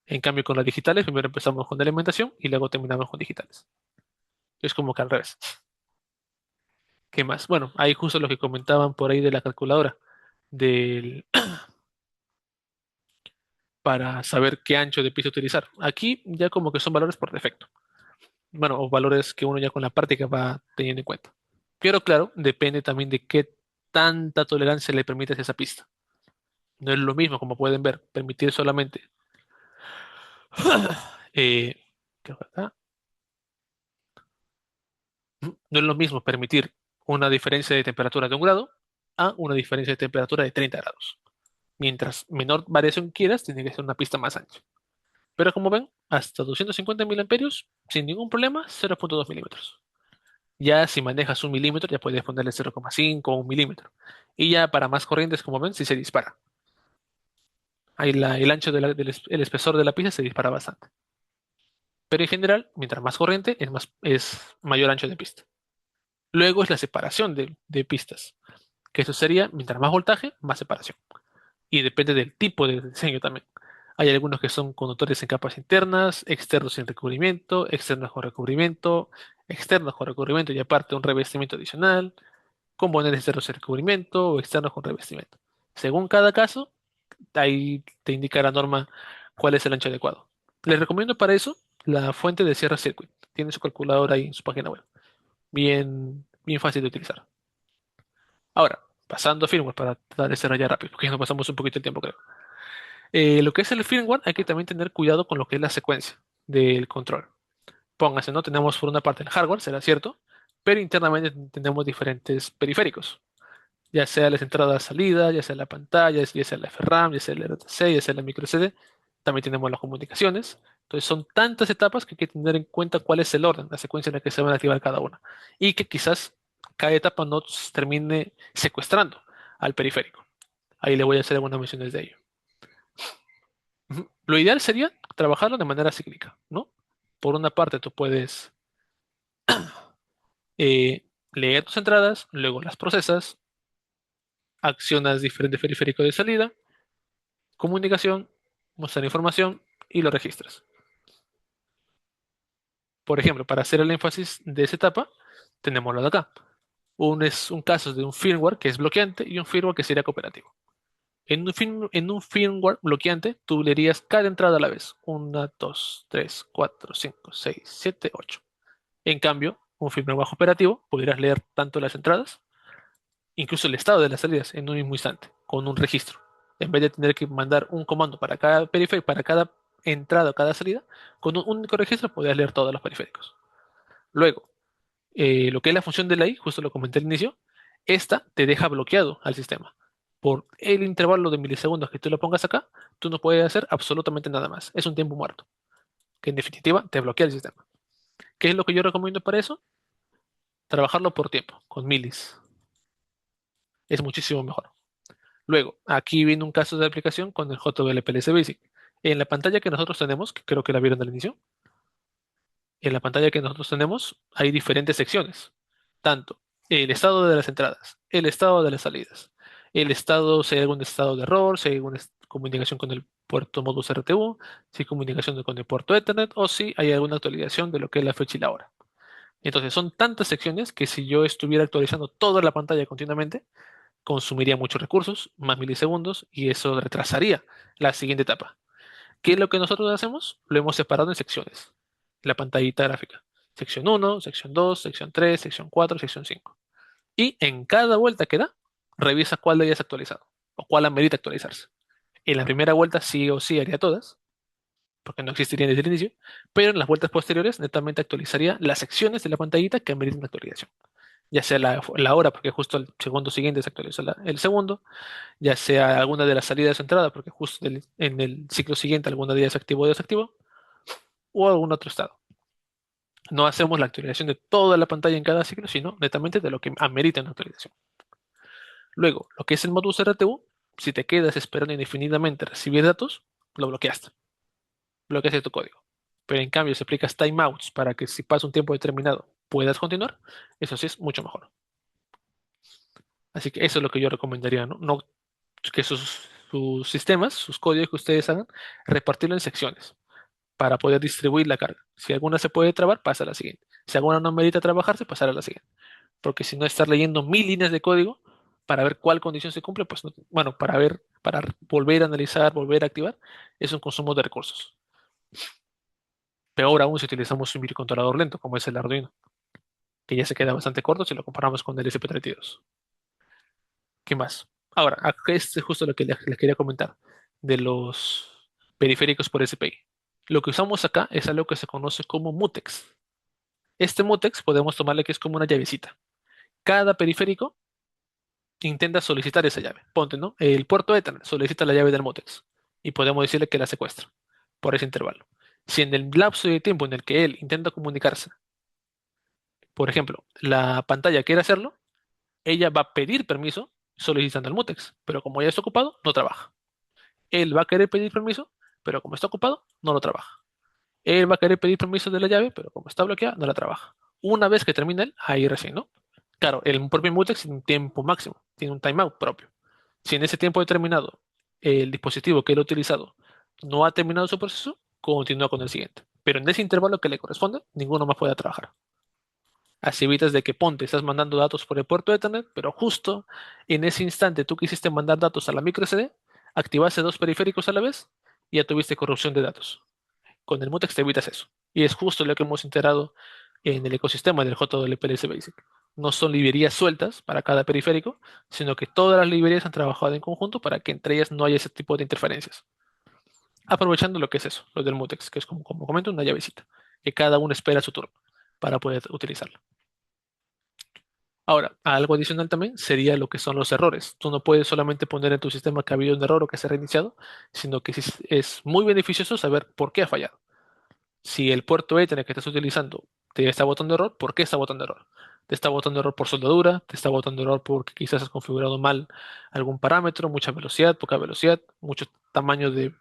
En cambio, con las digitales, primero empezamos con alimentación y luego terminamos con digitales. Es como que al revés. ¿Qué más? Bueno, ahí justo lo que comentaban por ahí de la calculadora, del, para saber qué ancho de piso utilizar. Aquí ya como que son valores por defecto. Bueno, o valores que uno ya con la práctica va teniendo en cuenta. Pero claro, depende también de qué tanta tolerancia le permites a esa pista. No es lo mismo, como pueden ver, permitir solamente, eh, creo que acá, no es lo mismo permitir una diferencia de temperatura de 1 grado a una diferencia de temperatura de 30 grados. Mientras menor variación quieras, tiene que ser una pista más ancha. Pero como ven, hasta 250 miliamperios, sin ningún problema, 0,2 milímetros. Ya si manejas 1 milímetro, ya puedes ponerle 0,5 o 1 milímetro. Y ya para más corrientes, como ven, si se dispara. Ahí el ancho el espesor de la pista se dispara bastante. Pero en general, mientras más corriente, es mayor ancho de pista. Luego es la separación de pistas, que eso sería, mientras más voltaje, más separación. Y depende del tipo de diseño también. Hay algunos que son conductores en capas internas, externos sin recubrimiento, externos con recubrimiento y aparte un revestimiento adicional, componentes externos sin recubrimiento o externos con revestimiento. Según cada caso, ahí te indica la norma cuál es el ancho adecuado. Les recomiendo para eso la fuente de Sierra Circuit. Tiene su calculadora ahí en su página web. Bien, bien fácil de utilizar. Ahora, pasando a firmware para tratar de cerrar ya rápido, porque ya nos pasamos un poquito el tiempo, creo. Lo que es el firmware, hay que también tener cuidado con lo que es la secuencia del control. Póngase, ¿no? Tenemos por una parte el hardware, será cierto, pero internamente tenemos diferentes periféricos, ya sea las entradas salidas, ya sea la pantalla, ya sea la FRAM, ya sea el RTC, ya sea la micro SD. También tenemos las comunicaciones. Entonces son tantas etapas que hay que tener en cuenta cuál es el orden, la secuencia en la que se van a activar cada una. Y que quizás cada etapa no termine secuestrando al periférico. Ahí le voy a hacer algunas menciones de ello. Ujú. Lo ideal sería trabajarlo de manera cíclica, ¿no? Por una parte, tú puedes leer tus entradas, luego las procesas, accionas diferente periférico de salida, comunicación, mostrar información y lo registras. Por ejemplo, para hacer el énfasis de esa etapa, tenemos lo de acá. Es un caso de un firmware que es bloqueante y un firmware que sería cooperativo. En un firmware bloqueante, tú leerías cada entrada a la vez. Una, 2, 3, 4, 5, 6, 7, 8. En cambio, un firmware bajo operativo, podrías leer tanto las entradas, incluso el estado de las salidas en un mismo instante, con un registro. En vez de tener que mandar un comando para cada periférico, para cada entrada o cada salida, con un único registro podrías leer todos los periféricos. Luego, lo que es la función de la I, justo lo comenté al inicio, esta te deja bloqueado al sistema. Por el intervalo de milisegundos que tú lo pongas acá, tú no puedes hacer absolutamente nada más. Es un tiempo muerto, que en definitiva te bloquea el sistema. ¿Qué es lo que yo recomiendo para eso? Trabajarlo por tiempo, con milis. Es muchísimo mejor. Luego, aquí viene un caso de aplicación con el JBL-PLC Basic. En la pantalla que nosotros tenemos, que creo que la vieron al inicio, en la pantalla que nosotros tenemos hay diferentes secciones. Tanto el estado de las entradas, el estado de las salidas, el estado, si hay algún estado de error, si hay alguna comunicación con el puerto modus RTU, si hay comunicación con el puerto Ethernet o si hay alguna actualización de lo que es la fecha y la hora. Entonces, son tantas secciones que si yo estuviera actualizando toda la pantalla continuamente, consumiría muchos recursos, más milisegundos, y eso retrasaría la siguiente etapa. ¿Qué es lo que nosotros hacemos? Lo hemos separado en secciones. La pantallita gráfica. Sección uno, sección 2, sección 3, sección 4, sección 5. Y en cada vuelta que da, revisa cuál de ellas ha actualizado o cuál amerita actualizarse. En la primera vuelta sí o sí haría todas, porque no existirían desde el inicio, pero en las vueltas posteriores netamente actualizaría las secciones de la pantallita que ameritan actualización. Ya sea la hora, porque justo el segundo siguiente se actualiza el segundo, ya sea alguna de las salidas o entradas, porque justo en el ciclo siguiente alguna de ellas se activó o desactivó, o algún otro estado. No hacemos la actualización de toda la pantalla en cada ciclo, sino netamente de lo que amerita una actualización. Luego, lo que es el modus RTU, si te quedas esperando indefinidamente recibir datos, lo bloqueaste. Bloqueaste tu código. Pero en cambio, si aplicas timeouts para que si pasa un tiempo determinado puedas continuar, eso sí es mucho mejor. Así que eso es lo que yo recomendaría, ¿no? No que sus sistemas, sus códigos que ustedes hagan, repartirlo en secciones para poder distribuir la carga. Si alguna se puede trabar, pasa a la siguiente. Si alguna no merita trabajarse, pasar a la siguiente. Porque si no estar leyendo 1000 líneas de código para ver cuál condición se cumple, pues bueno, para ver, para volver a analizar, volver a activar, es un consumo de recursos. Peor aún si utilizamos un microcontrolador lento, como es el Arduino, que ya se queda bastante corto si lo comparamos con el SP32. ¿Qué más? Ahora, acá es justo lo que les quería comentar de los periféricos por SPI. Lo que usamos acá es algo que se conoce como mutex. Este mutex podemos tomarle que es como una llavecita. Cada periférico intenta solicitar esa llave. Ponte, ¿no? El puerto Ethernet solicita la llave del mutex y podemos decirle que la secuestra por ese intervalo. Si en el lapso de tiempo en el que él intenta comunicarse, por ejemplo, la pantalla quiere hacerlo, ella va a pedir permiso solicitando el mutex, pero como ya está ocupado, no trabaja. Él va a querer pedir permiso, pero como está ocupado, no lo trabaja. Él va a querer pedir permiso de la llave, pero como está bloqueada, no la trabaja. Una vez que termina él, ahí recién, ¿no? Claro, el propio mutex tiene un tiempo máximo, tiene un timeout propio. Si en ese tiempo determinado el dispositivo que él ha utilizado no ha terminado su proceso, continúa con el siguiente. Pero en ese intervalo que le corresponde, ninguno más puede trabajar. Así evitas de que ponte, estás mandando datos por el puerto de Ethernet, pero justo en ese instante tú quisiste mandar datos a la micro SD, activaste dos periféricos a la vez y ya tuviste corrupción de datos. Con el Mutex te evitas eso. Y es justo lo que hemos integrado en el ecosistema del JWPLS Basic. No son librerías sueltas para cada periférico, sino que todas las librerías han trabajado en conjunto para que entre ellas no haya ese tipo de interferencias. Aprovechando lo que es eso, lo del Mutex, que es como comento, una llavecita, que cada uno espera su turno para poder utilizarlo. Ahora, algo adicional también sería lo que son los errores. Tú no puedes solamente poner en tu sistema que ha habido un error o que se ha reiniciado, sino que sí es muy beneficioso saber por qué ha fallado. Si el puerto Ethernet que estás utilizando te está botando error, ¿por qué está botando error? Te está botando error por soldadura, te está botando error porque quizás has configurado mal algún parámetro, mucha velocidad, poca velocidad, mucho tamaño de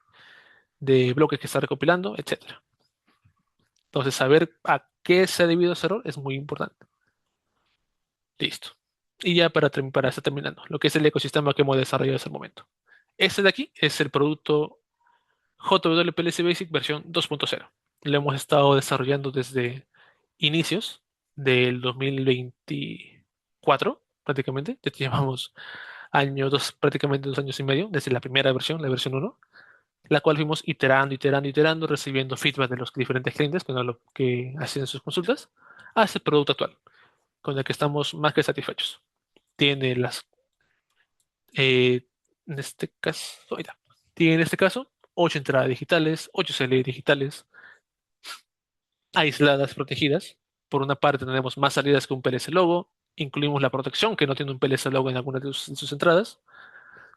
bloques que está recopilando, etcétera. Entonces, saber a qué se ha debido ese error es muy importante. Listo. Y ya para estar terminando, lo que es el ecosistema que hemos desarrollado hasta el momento. Este de aquí es el producto JWPLC Basic versión 2.0. Lo hemos estado desarrollando desde inicios del 2024, prácticamente. Ya llevamos prácticamente 2 años y medio, desde la primera versión, la versión 1, la cual fuimos iterando, iterando, iterando, recibiendo feedback de los diferentes clientes que hacían sus consultas, hasta el producto actual, con el que estamos más que satisfechos. Tiene eh, en este caso, ahí está. Tiene en este caso 8 entradas digitales, 8 salidas digitales, aisladas, protegidas. Por una parte tenemos más salidas que un PLC Logo, incluimos la protección que no tiene un PLC Logo en alguna de sus entradas.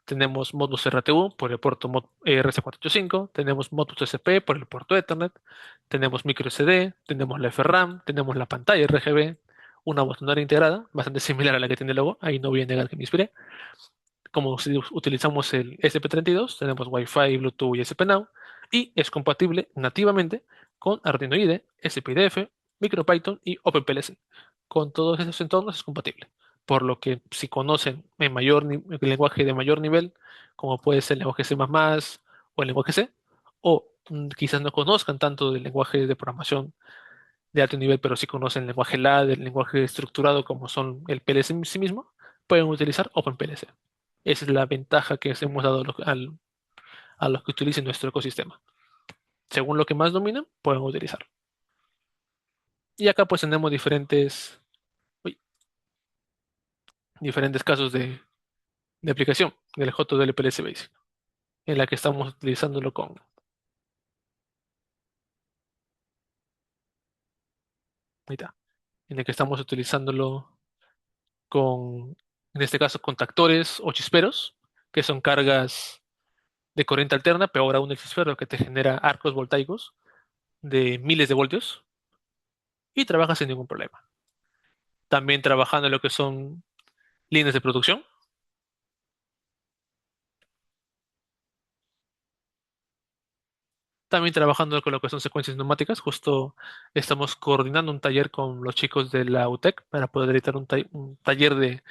Tenemos modus RTU por el puerto RC485, tenemos modus TCP por el puerto Ethernet, tenemos micro SD, tenemos la FRAM, tenemos la pantalla RGB, una botonera integrada, bastante similar a la que tiene el logo, ahí no voy a negar que me inspiré. Como si utilizamos el SP32, tenemos Wi-Fi, Bluetooth y SP-Now, y es compatible nativamente con Arduino IDE, SPDF, MicroPython y OpenPLC. Con todos esos entornos es compatible. Por lo que si conocen el lenguaje de mayor nivel, como puede ser el lenguaje C++ o el lenguaje C, o quizás no conozcan tanto del lenguaje de programación de alto nivel, pero sí conocen el lenguaje LAD, el lenguaje estructurado como son el PLC en sí mismo, pueden utilizar OpenPLC. Esa es la ventaja que les hemos dado a los que utilicen nuestro ecosistema. Según lo que más dominan, pueden utilizarlo. Y acá pues tenemos uy, diferentes casos de aplicación del JDLPLC Basic, en la que estamos utilizándolo ahí está, en el que estamos utilizándolo con, en este caso, contactores o chisperos, que son cargas de corriente alterna, pero ahora un exosfero que te genera arcos voltaicos de miles de voltios y trabaja sin ningún problema. También trabajando en lo que son líneas de producción, También trabajando con lo que son secuencias neumáticas, justo estamos coordinando un taller con los chicos de la UTEC para poder editar un taller de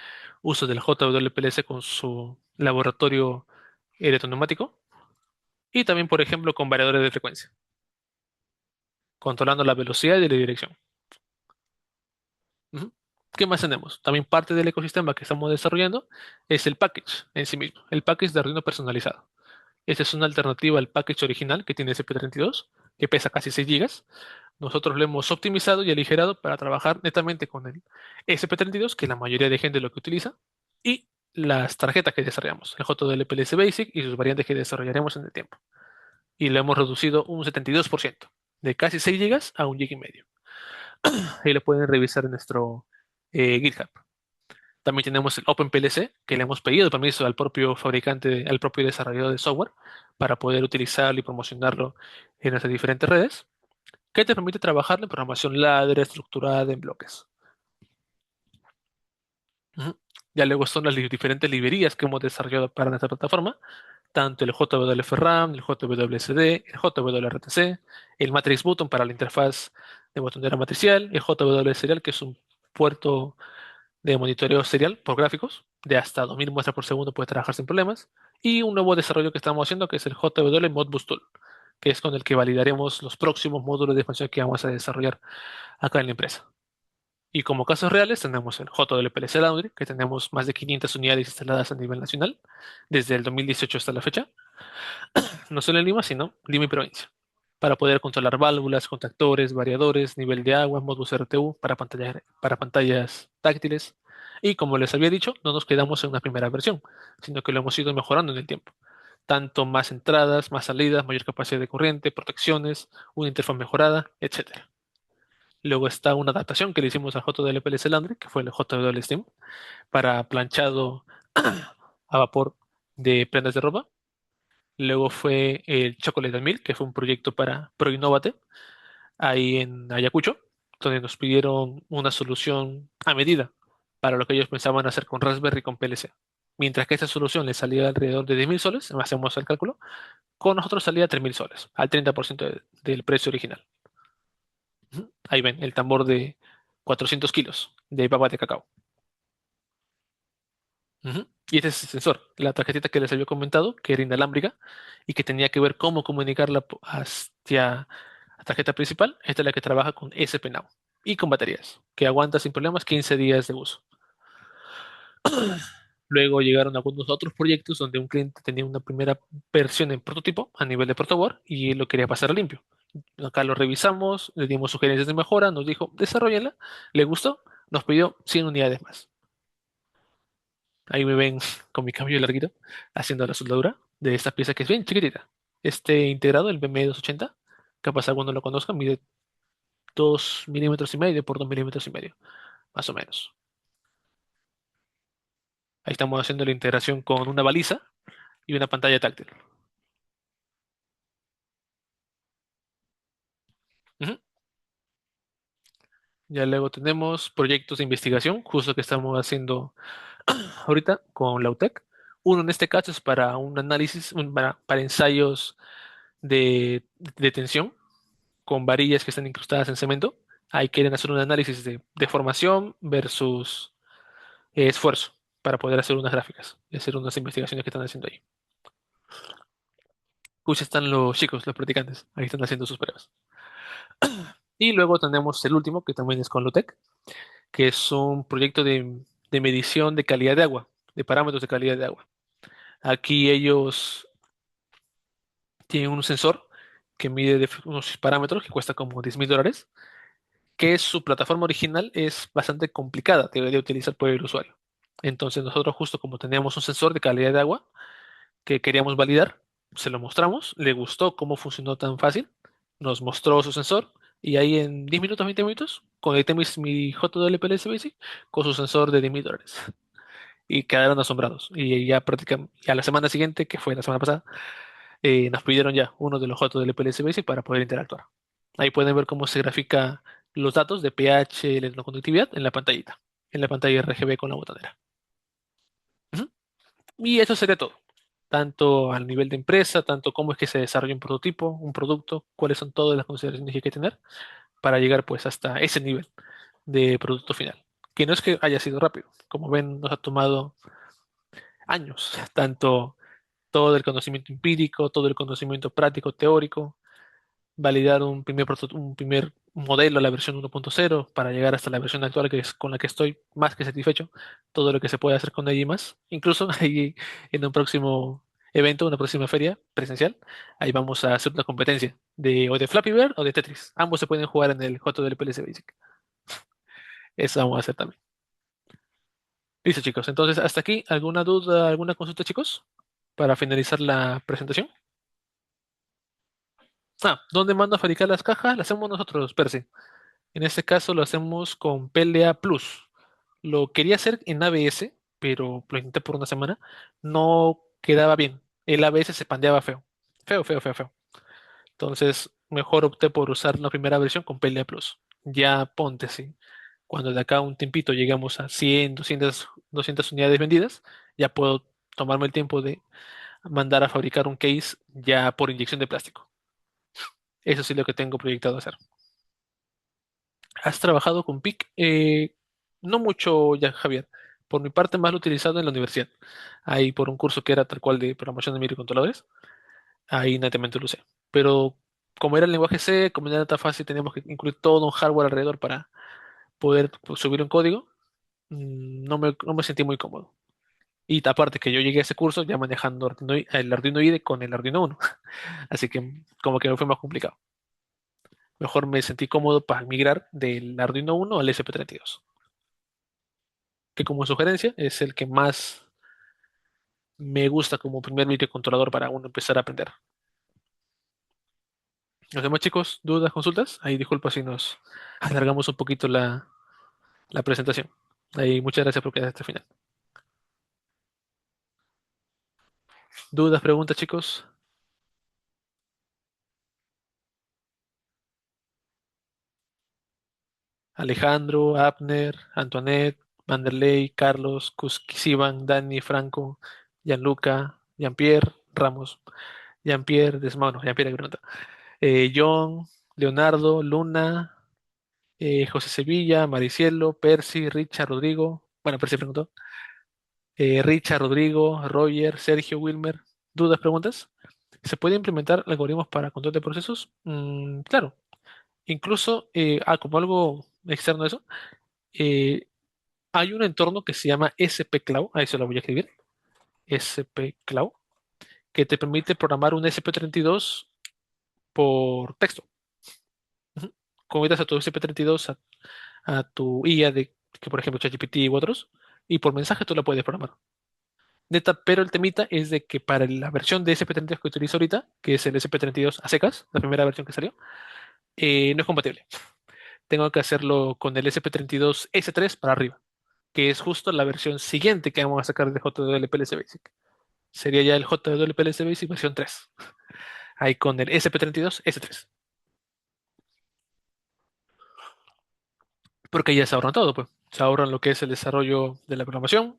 uso del JWPLC con su laboratorio electroneumático y también, por ejemplo, con variadores de frecuencia, controlando la velocidad y la dirección. Ujú. ¿Qué más tenemos? También parte del ecosistema que estamos desarrollando es el package en sí mismo, el package de Arduino personalizado. Esta es una alternativa al package original que tiene SP32, que pesa casi 6 gigas. Nosotros lo hemos optimizado y aligerado para trabajar netamente con el SP32, que la mayoría de gente lo que utiliza, y las tarjetas que desarrollamos, el JDLPLS Basic y sus variantes que desarrollaremos en el tiempo. Y lo hemos reducido un 72%, de casi 6 gigas a 1 GB y medio. Ahí lo pueden revisar en nuestro GitHub. También tenemos el OpenPLC, que le hemos pedido permiso al propio fabricante, al propio desarrollador de software, para poder utilizarlo y promocionarlo en nuestras diferentes redes, que te permite trabajar en programación ladder estructurada en bloques. Ujú. Ya luego son las diferentes librerías que hemos desarrollado para nuestra plataforma, tanto el JWF-RAM, el JWSD, el JWRTC, el Matrix Button para la interfaz de botonera matricial, el JW-Serial, que es un puerto de monitoreo serial por gráficos, de hasta 2000 muestras por segundo puede trabajar sin problemas, y un nuevo desarrollo que estamos haciendo que es el JW Modbus Tool, que es con el que validaremos los próximos módulos de expansión que vamos a desarrollar acá en la empresa. Y como casos reales tenemos el JWPLC Laundry, que tenemos más de 500 unidades instaladas a nivel nacional, desde el 2018 hasta la fecha, no solo en Lima, sino Lima y provincia, para poder controlar válvulas, contactores, variadores, nivel de agua, Modbus RTU para pantallas táctiles. Y como les había dicho, no nos quedamos en una primera versión, sino que lo hemos ido mejorando en el tiempo. Tanto más entradas, más salidas, mayor capacidad de corriente, protecciones, una interfaz mejorada, etcétera. Luego está una adaptación que le hicimos al JWPLC Laundry, que fue el JW Steam, para planchado a vapor de prendas de ropa. Luego fue el Chocolate Milk, que fue un proyecto para ProInnovate, ahí en Ayacucho, donde nos pidieron una solución a medida para lo que ellos pensaban hacer con Raspberry y con PLC. Mientras que esa solución les salía alrededor de 10.000 soles, hacemos el cálculo, con nosotros salía 3.000 soles, al 30% del precio original. Ujú. Ahí ven, el tambor de 400 kilos de papa de cacao. Ujú. Y este es el sensor, la tarjetita que les había comentado, que era inalámbrica y que tenía que ver cómo comunicarla hacia la tarjeta principal. Esta es la que trabaja con SP-Now y con baterías, que aguanta sin problemas 15 días de uso. Luego llegaron algunos otros proyectos donde un cliente tenía una primera versión en prototipo a nivel de protoboard y él lo quería pasar a limpio. Acá lo revisamos, le dimos sugerencias de mejora, nos dijo, desarrollenla, le gustó, nos pidió 100 unidades más. Ahí me ven con mi cabello larguito haciendo la soldadura de esta pieza que es bien chiquitita. Este integrado, el BM280, capaz alguno lo conozca, mide 2,5 mm por 2,5 mm, más o menos. Ahí estamos haciendo la integración con una baliza y una pantalla táctil. Ujú. Ya luego tenemos proyectos de investigación, justo que estamos haciendo ahorita con la UTEC. Uno en este caso es para un análisis, para ensayos de tensión con varillas que están incrustadas en cemento. Ahí quieren hacer un análisis de deformación versus esfuerzo para poder hacer unas gráficas y hacer unas investigaciones que están haciendo ahí. Justo están los chicos, los practicantes, ahí están haciendo sus pruebas. Y luego tenemos el último, que también es con Lutec, que es un proyecto de medición de calidad de agua, de parámetros de calidad de agua. Aquí ellos tienen un sensor que mide unos parámetros que cuesta como $10.000, que su plataforma original es bastante complicada de utilizar por el usuario. Entonces nosotros justo como teníamos un sensor de calidad de agua que queríamos validar, se lo mostramos, le gustó cómo funcionó tan fácil, nos mostró su sensor y ahí en 10 minutos, 20 minutos, conecté mi JWPLS Basic con su sensor de $10.000 y quedaron asombrados. Y ya prácticamente, a la semana siguiente, que fue la semana pasada, nos pidieron ya uno de los JWPLS Basic para poder interactuar. Ahí pueden ver cómo se grafica los datos de pH, electroconductividad en la pantallita, en la pantalla RGB con la botonera. Ujú. Y eso sería todo. tanto al nivel de empresa, tanto cómo es que se desarrolla un prototipo, un producto, cuáles son todas las consideraciones que hay que tener para llegar pues hasta ese nivel de producto final. Que no es que haya sido rápido, como ven, nos ha tomado años, tanto todo el conocimiento empírico, todo el conocimiento práctico, teórico, validar un primer modelo, la versión 1.0, para llegar hasta la versión actual que es con la que estoy más que satisfecho, todo lo que se puede hacer con ella y más. Incluso ahí en un próximo evento, una próxima feria presencial, ahí vamos a hacer una competencia de o de Flappy Bird o de Tetris. Ambos se pueden jugar en el JDLPLC Basic. Eso vamos a hacer también. Listo, chicos. Entonces, hasta aquí, ¿alguna duda, alguna consulta, chicos? Para finalizar la presentación. ¿Dónde mando a fabricar las cajas? Las hacemos nosotros, Percy. En este caso lo hacemos con PLA Plus. Lo quería hacer en ABS, pero lo intenté por una semana. No quedaba bien. El ABS se pandeaba feo. Feo, feo, feo, feo. Entonces, mejor opté por usar la primera versión con PLA Plus. Ya ponte, sí. Cuando de acá a un tiempito llegamos a 100, 200 unidades vendidas, ya puedo tomarme el tiempo de mandar a fabricar un case ya por inyección de plástico. Eso sí lo que tengo proyectado hacer. ¿Has trabajado con PIC? No mucho ya, Javier. Por mi parte, más lo he utilizado en la universidad. Ahí por un curso que era tal cual de programación de microcontroladores. Ahí netamente lo usé. Pero como era el lenguaje C, como no era tan fácil, teníamos que incluir todo un hardware alrededor para poder pues, subir un código. No me sentí muy cómodo. Y aparte que yo llegué a ese curso ya manejando el Arduino IDE con el Arduino Uno. Así que como que me fue más complicado. Mejor me sentí cómodo para migrar del Arduino Uno al SP32, que como sugerencia es el que más me gusta como primer microcontrolador para uno empezar a aprender. Los demás chicos, dudas, consultas, ahí disculpa si nos alargamos un poquito la presentación. Ahí muchas gracias por quedar hasta el final. Dudas, preguntas, chicos. Alejandro, Abner, Antoinette, Vanderlei, Carlos, Sivan, Dani, Franco, Gianluca, Jean-Pierre, Ramos, Jean-Pierre, Desmano, Jean-Pierre Granata, John, Leonardo, Luna, José Sevilla, Maricielo, Percy, Richard, Rodrigo. Bueno, Percy preguntó. Richard, Rodrigo, Roger, Sergio, Wilmer. ¿Dudas, preguntas? ¿Se puede implementar algoritmos para control de procesos? Claro. Incluso, como algo externo a eso, eh, hay un entorno que se llama SP-Cloud. Ahí se lo voy a escribir. SP-Cloud, que te permite programar un SP32 por texto. Ujú. Conectas a tu SP32 a tu IA que por ejemplo ChatGPT u otros, y por mensaje tú la puedes programar. Neta, pero el temita es de que para la versión de SP32 que utilizo ahorita, que es el SP32 a secas, la primera versión que salió, no es compatible. Tengo que hacerlo con el SP32 S3 para arriba, que es justo la versión siguiente que vamos a sacar de JWPLC Basic. Sería ya el JWPLC Basic versión 3. Ahí con el SP32 S3. Porque ya se ahorran todo, pues. Se ahorran lo que es el desarrollo de la programación.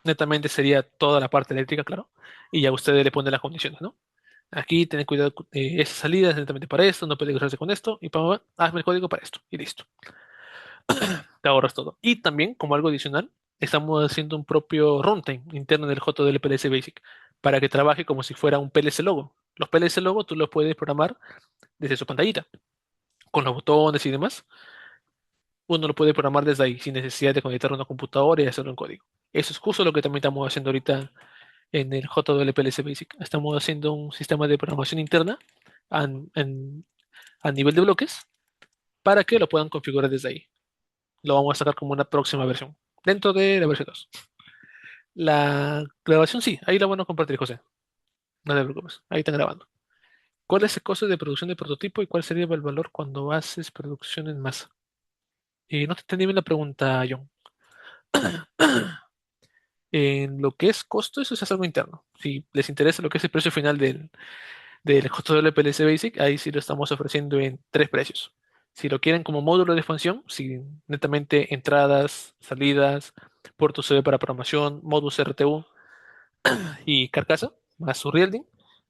Netamente sería toda la parte eléctrica, claro. Y ya ustedes le ponen las condiciones, ¿no? Aquí tener cuidado, esa salida es netamente para esto, no puede cruzarse con esto, y hazme el código para esto, y listo. Te ahorras todo. Y también, como algo adicional, estamos haciendo un propio runtime interno del JDL PLC Basic para que trabaje como si fuera un PLC Logo. Los PLC Logo tú los puedes programar desde su pantallita, con los botones y demás. Uno lo puede programar desde ahí, sin necesidad de conectar a una computadora y hacerlo en código. Eso es justo lo que también estamos haciendo ahorita en el JDL PLC Basic. Estamos haciendo un sistema de programación interna a, en- a nivel de bloques para que lo puedan configurar desde ahí. Lo vamos a sacar como una próxima versión, dentro de la versión 2. La grabación sí, ahí la van a compartir, José. No te preocupes, ahí están grabando. ¿Cuál es el costo de producción de prototipo y cuál sería el valor cuando haces producción en masa? No te entendí bien la pregunta, John. En lo que es costo, eso es algo interno. Si les interesa lo que es el precio final del costo del PLC Basic, ahí sí lo estamos ofreciendo en tres precios. Si lo quieren como módulo de expansión, si netamente entradas, salidas, puertos USB para programación, módulos RTU y carcasa, más su Rielding,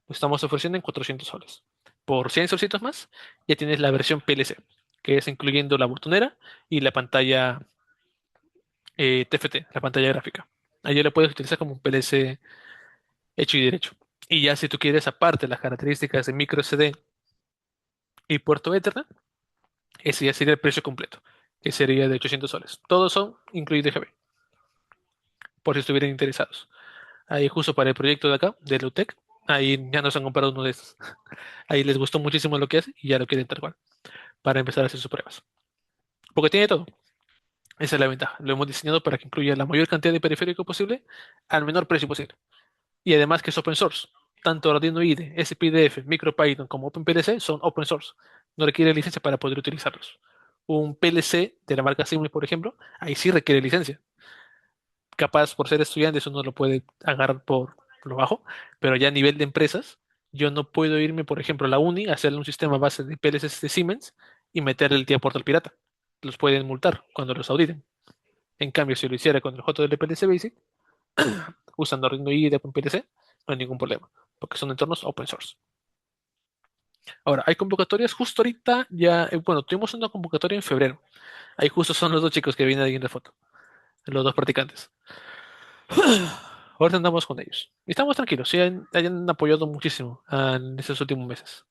lo estamos ofreciendo en 400 soles. Por 100 solcitos más, ya tienes la versión PLC, que es incluyendo la botonera y la pantalla TFT, la pantalla gráfica. Ahí ya lo puedes utilizar como un PLC hecho y derecho. Y ya si tú quieres aparte las características de micro SD y puerto Ethernet, ese ya sería el precio completo, que sería de 800 soles. Todos son incluidos GB, por si estuvieran interesados. Ahí justo para el proyecto de acá, de Lutec, ahí ya nos han comprado uno de estos. Ahí les gustó muchísimo lo que hace y ya lo quieren tal cual, para empezar a hacer sus pruebas. Porque tiene todo. Esa es la ventaja. Lo hemos diseñado para que incluya la mayor cantidad de periférico posible al menor precio posible. Y además que es open source. Tanto Arduino IDE, SPDF, MicroPython como OpenPLC son open source. No requiere licencia para poder utilizarlos. Un PLC de la marca Siemens, por ejemplo, ahí sí requiere licencia. Capaz por ser estudiante eso no lo puede agarrar por lo bajo, pero ya a nivel de empresas, yo no puedo irme, por ejemplo, a la uni, a hacerle un sistema a base de PLCs de Siemens y meterle el tía portal pirata. Los pueden multar cuando los auditen. En cambio, si lo hiciera con el JDLPLC Basic, usando Arduino IDE con PLC, no hay ningún problema, porque son entornos open source. Ahora, hay convocatorias justo ahorita, ya, bueno, tuvimos una convocatoria en febrero. Ahí justo son los dos chicos que vienen ahí en la foto, los dos practicantes. Ahora andamos con ellos. Y estamos tranquilos, sí, hayan apoyado muchísimo en estos últimos meses.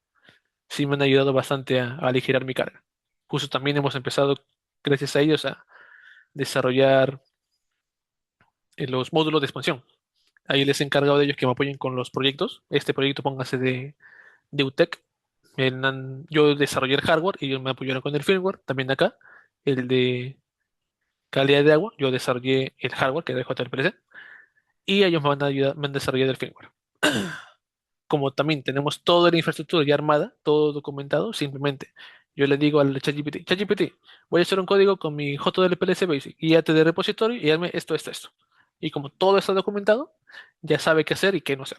Sí, me han ayudado bastante a aligerar mi carga. Justo también hemos empezado, gracias a ellos, a desarrollar los módulos de expansión. Ahí les he encargado de ellos que me apoyen con los proyectos. Este proyecto, póngase de UTEC. Yo desarrollé el hardware y ellos me apoyaron con el firmware. También acá, el de calidad de agua, yo desarrollé el hardware, que es de JLPC, y ellos me van a ayudar, me han desarrollado el firmware. Como también tenemos toda la infraestructura ya armada, todo documentado, simplemente yo le digo al ChatGPT, ChatGPT, voy a hacer un código con mi JLPLC Basic y ya te de repositorio y hazme esto, esto, esto. Y como todo está documentado, ya sabe qué hacer y qué no hacer.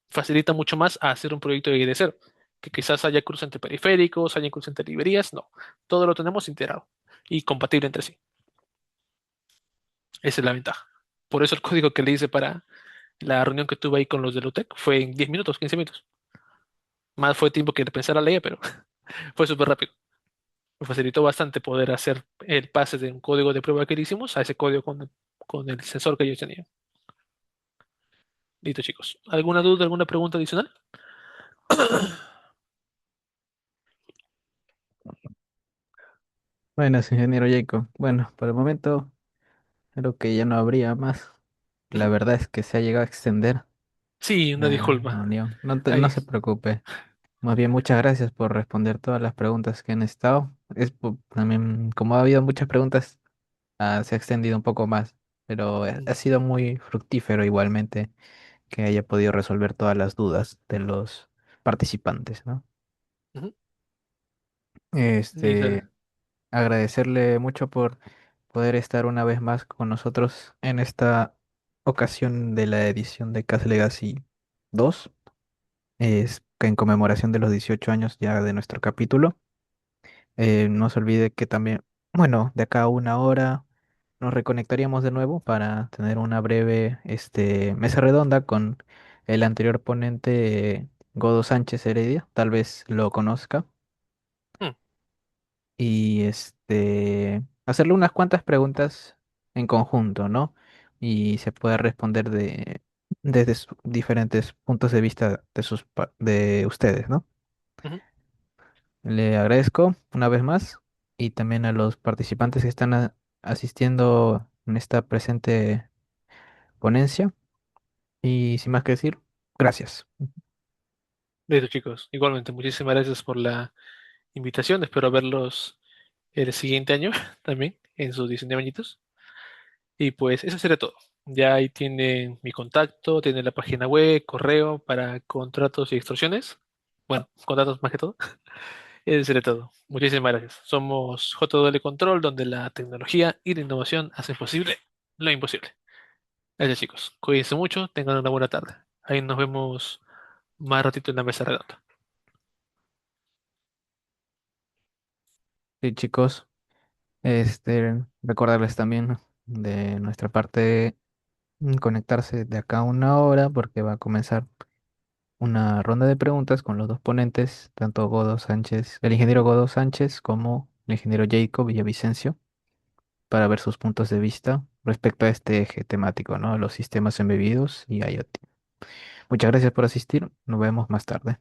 Facilita mucho más a hacer un proyecto de cero, que quizás haya cruce entre periféricos, haya cruce entre librerías, no. Todo lo tenemos integrado y compatible entre sí. Esa es la ventaja. Por eso el código que le hice para la reunión que tuve ahí con los de Lutec fue en 10 minutos, 15 minutos. Más fue tiempo que pensar a leer, pero fue súper rápido. Me facilitó bastante poder hacer el pase de un código de prueba que le hicimos a ese código con el sensor que yo tenía. Listo, chicos. ¿Alguna duda, alguna pregunta adicional? Bueno, ingeniero Jacob. Bueno, por el momento creo que ya no habría más. La Ujú. verdad es que se ha llegado a extender Sí, una la disculpa. reunión. No Ahí. se preocupe. Más bien, muchas gracias por responder todas las preguntas que han estado. También, como ha habido muchas preguntas, se ha extendido un poco más, pero Mm, ha sido muy fructífero igualmente que haya podido resolver todas las dudas de los participantes, ¿no? ujú. Este, Listo. agradecerle mucho por poder estar una vez más con nosotros en esta ocasión de la edición de Cast Legacy 2, es que en conmemoración de los 18 años ya de nuestro capítulo. No se olvide que también, bueno, de acá a una hora nos reconectaríamos de nuevo para tener una breve mesa redonda con el anterior ponente, Godo Sánchez Heredia, tal vez lo conozca, Mm, y hacerle unas cuantas preguntas en conjunto, ¿no? Y se puede responder desde diferentes puntos de vista de ustedes, ¿no? ujú. Le agradezco una vez más y también a los participantes que están asistiendo en esta presente ponencia. Y sin más que decir, gracias. Listo, chicos. Igualmente, muchísimas gracias por la invitación. Espero verlos el siguiente año también en sus 19 añitos. Y pues eso sería todo. Ya ahí tienen mi contacto, tienen la página web, correo para contratos y extorsiones. Bueno, contratos más que todo. Eso sería todo. Muchísimas gracias. Somos JWL Control, donde la tecnología y la innovación hacen posible lo imposible. Gracias, chicos. Cuídense mucho, tengan una buena tarde. Ahí nos vemos más ratito en la mesa redonda. Sí, chicos, recordarles también de nuestra parte conectarse de acá a una hora porque va a comenzar una ronda de preguntas con los dos ponentes, tanto Godo Sánchez, el ingeniero Godo Sánchez como el ingeniero Jacob Villavicencio, para ver sus puntos de vista respecto a este eje temático, ¿no? Los sistemas embebidos y IoT. Muchas gracias por asistir. Nos vemos más tarde.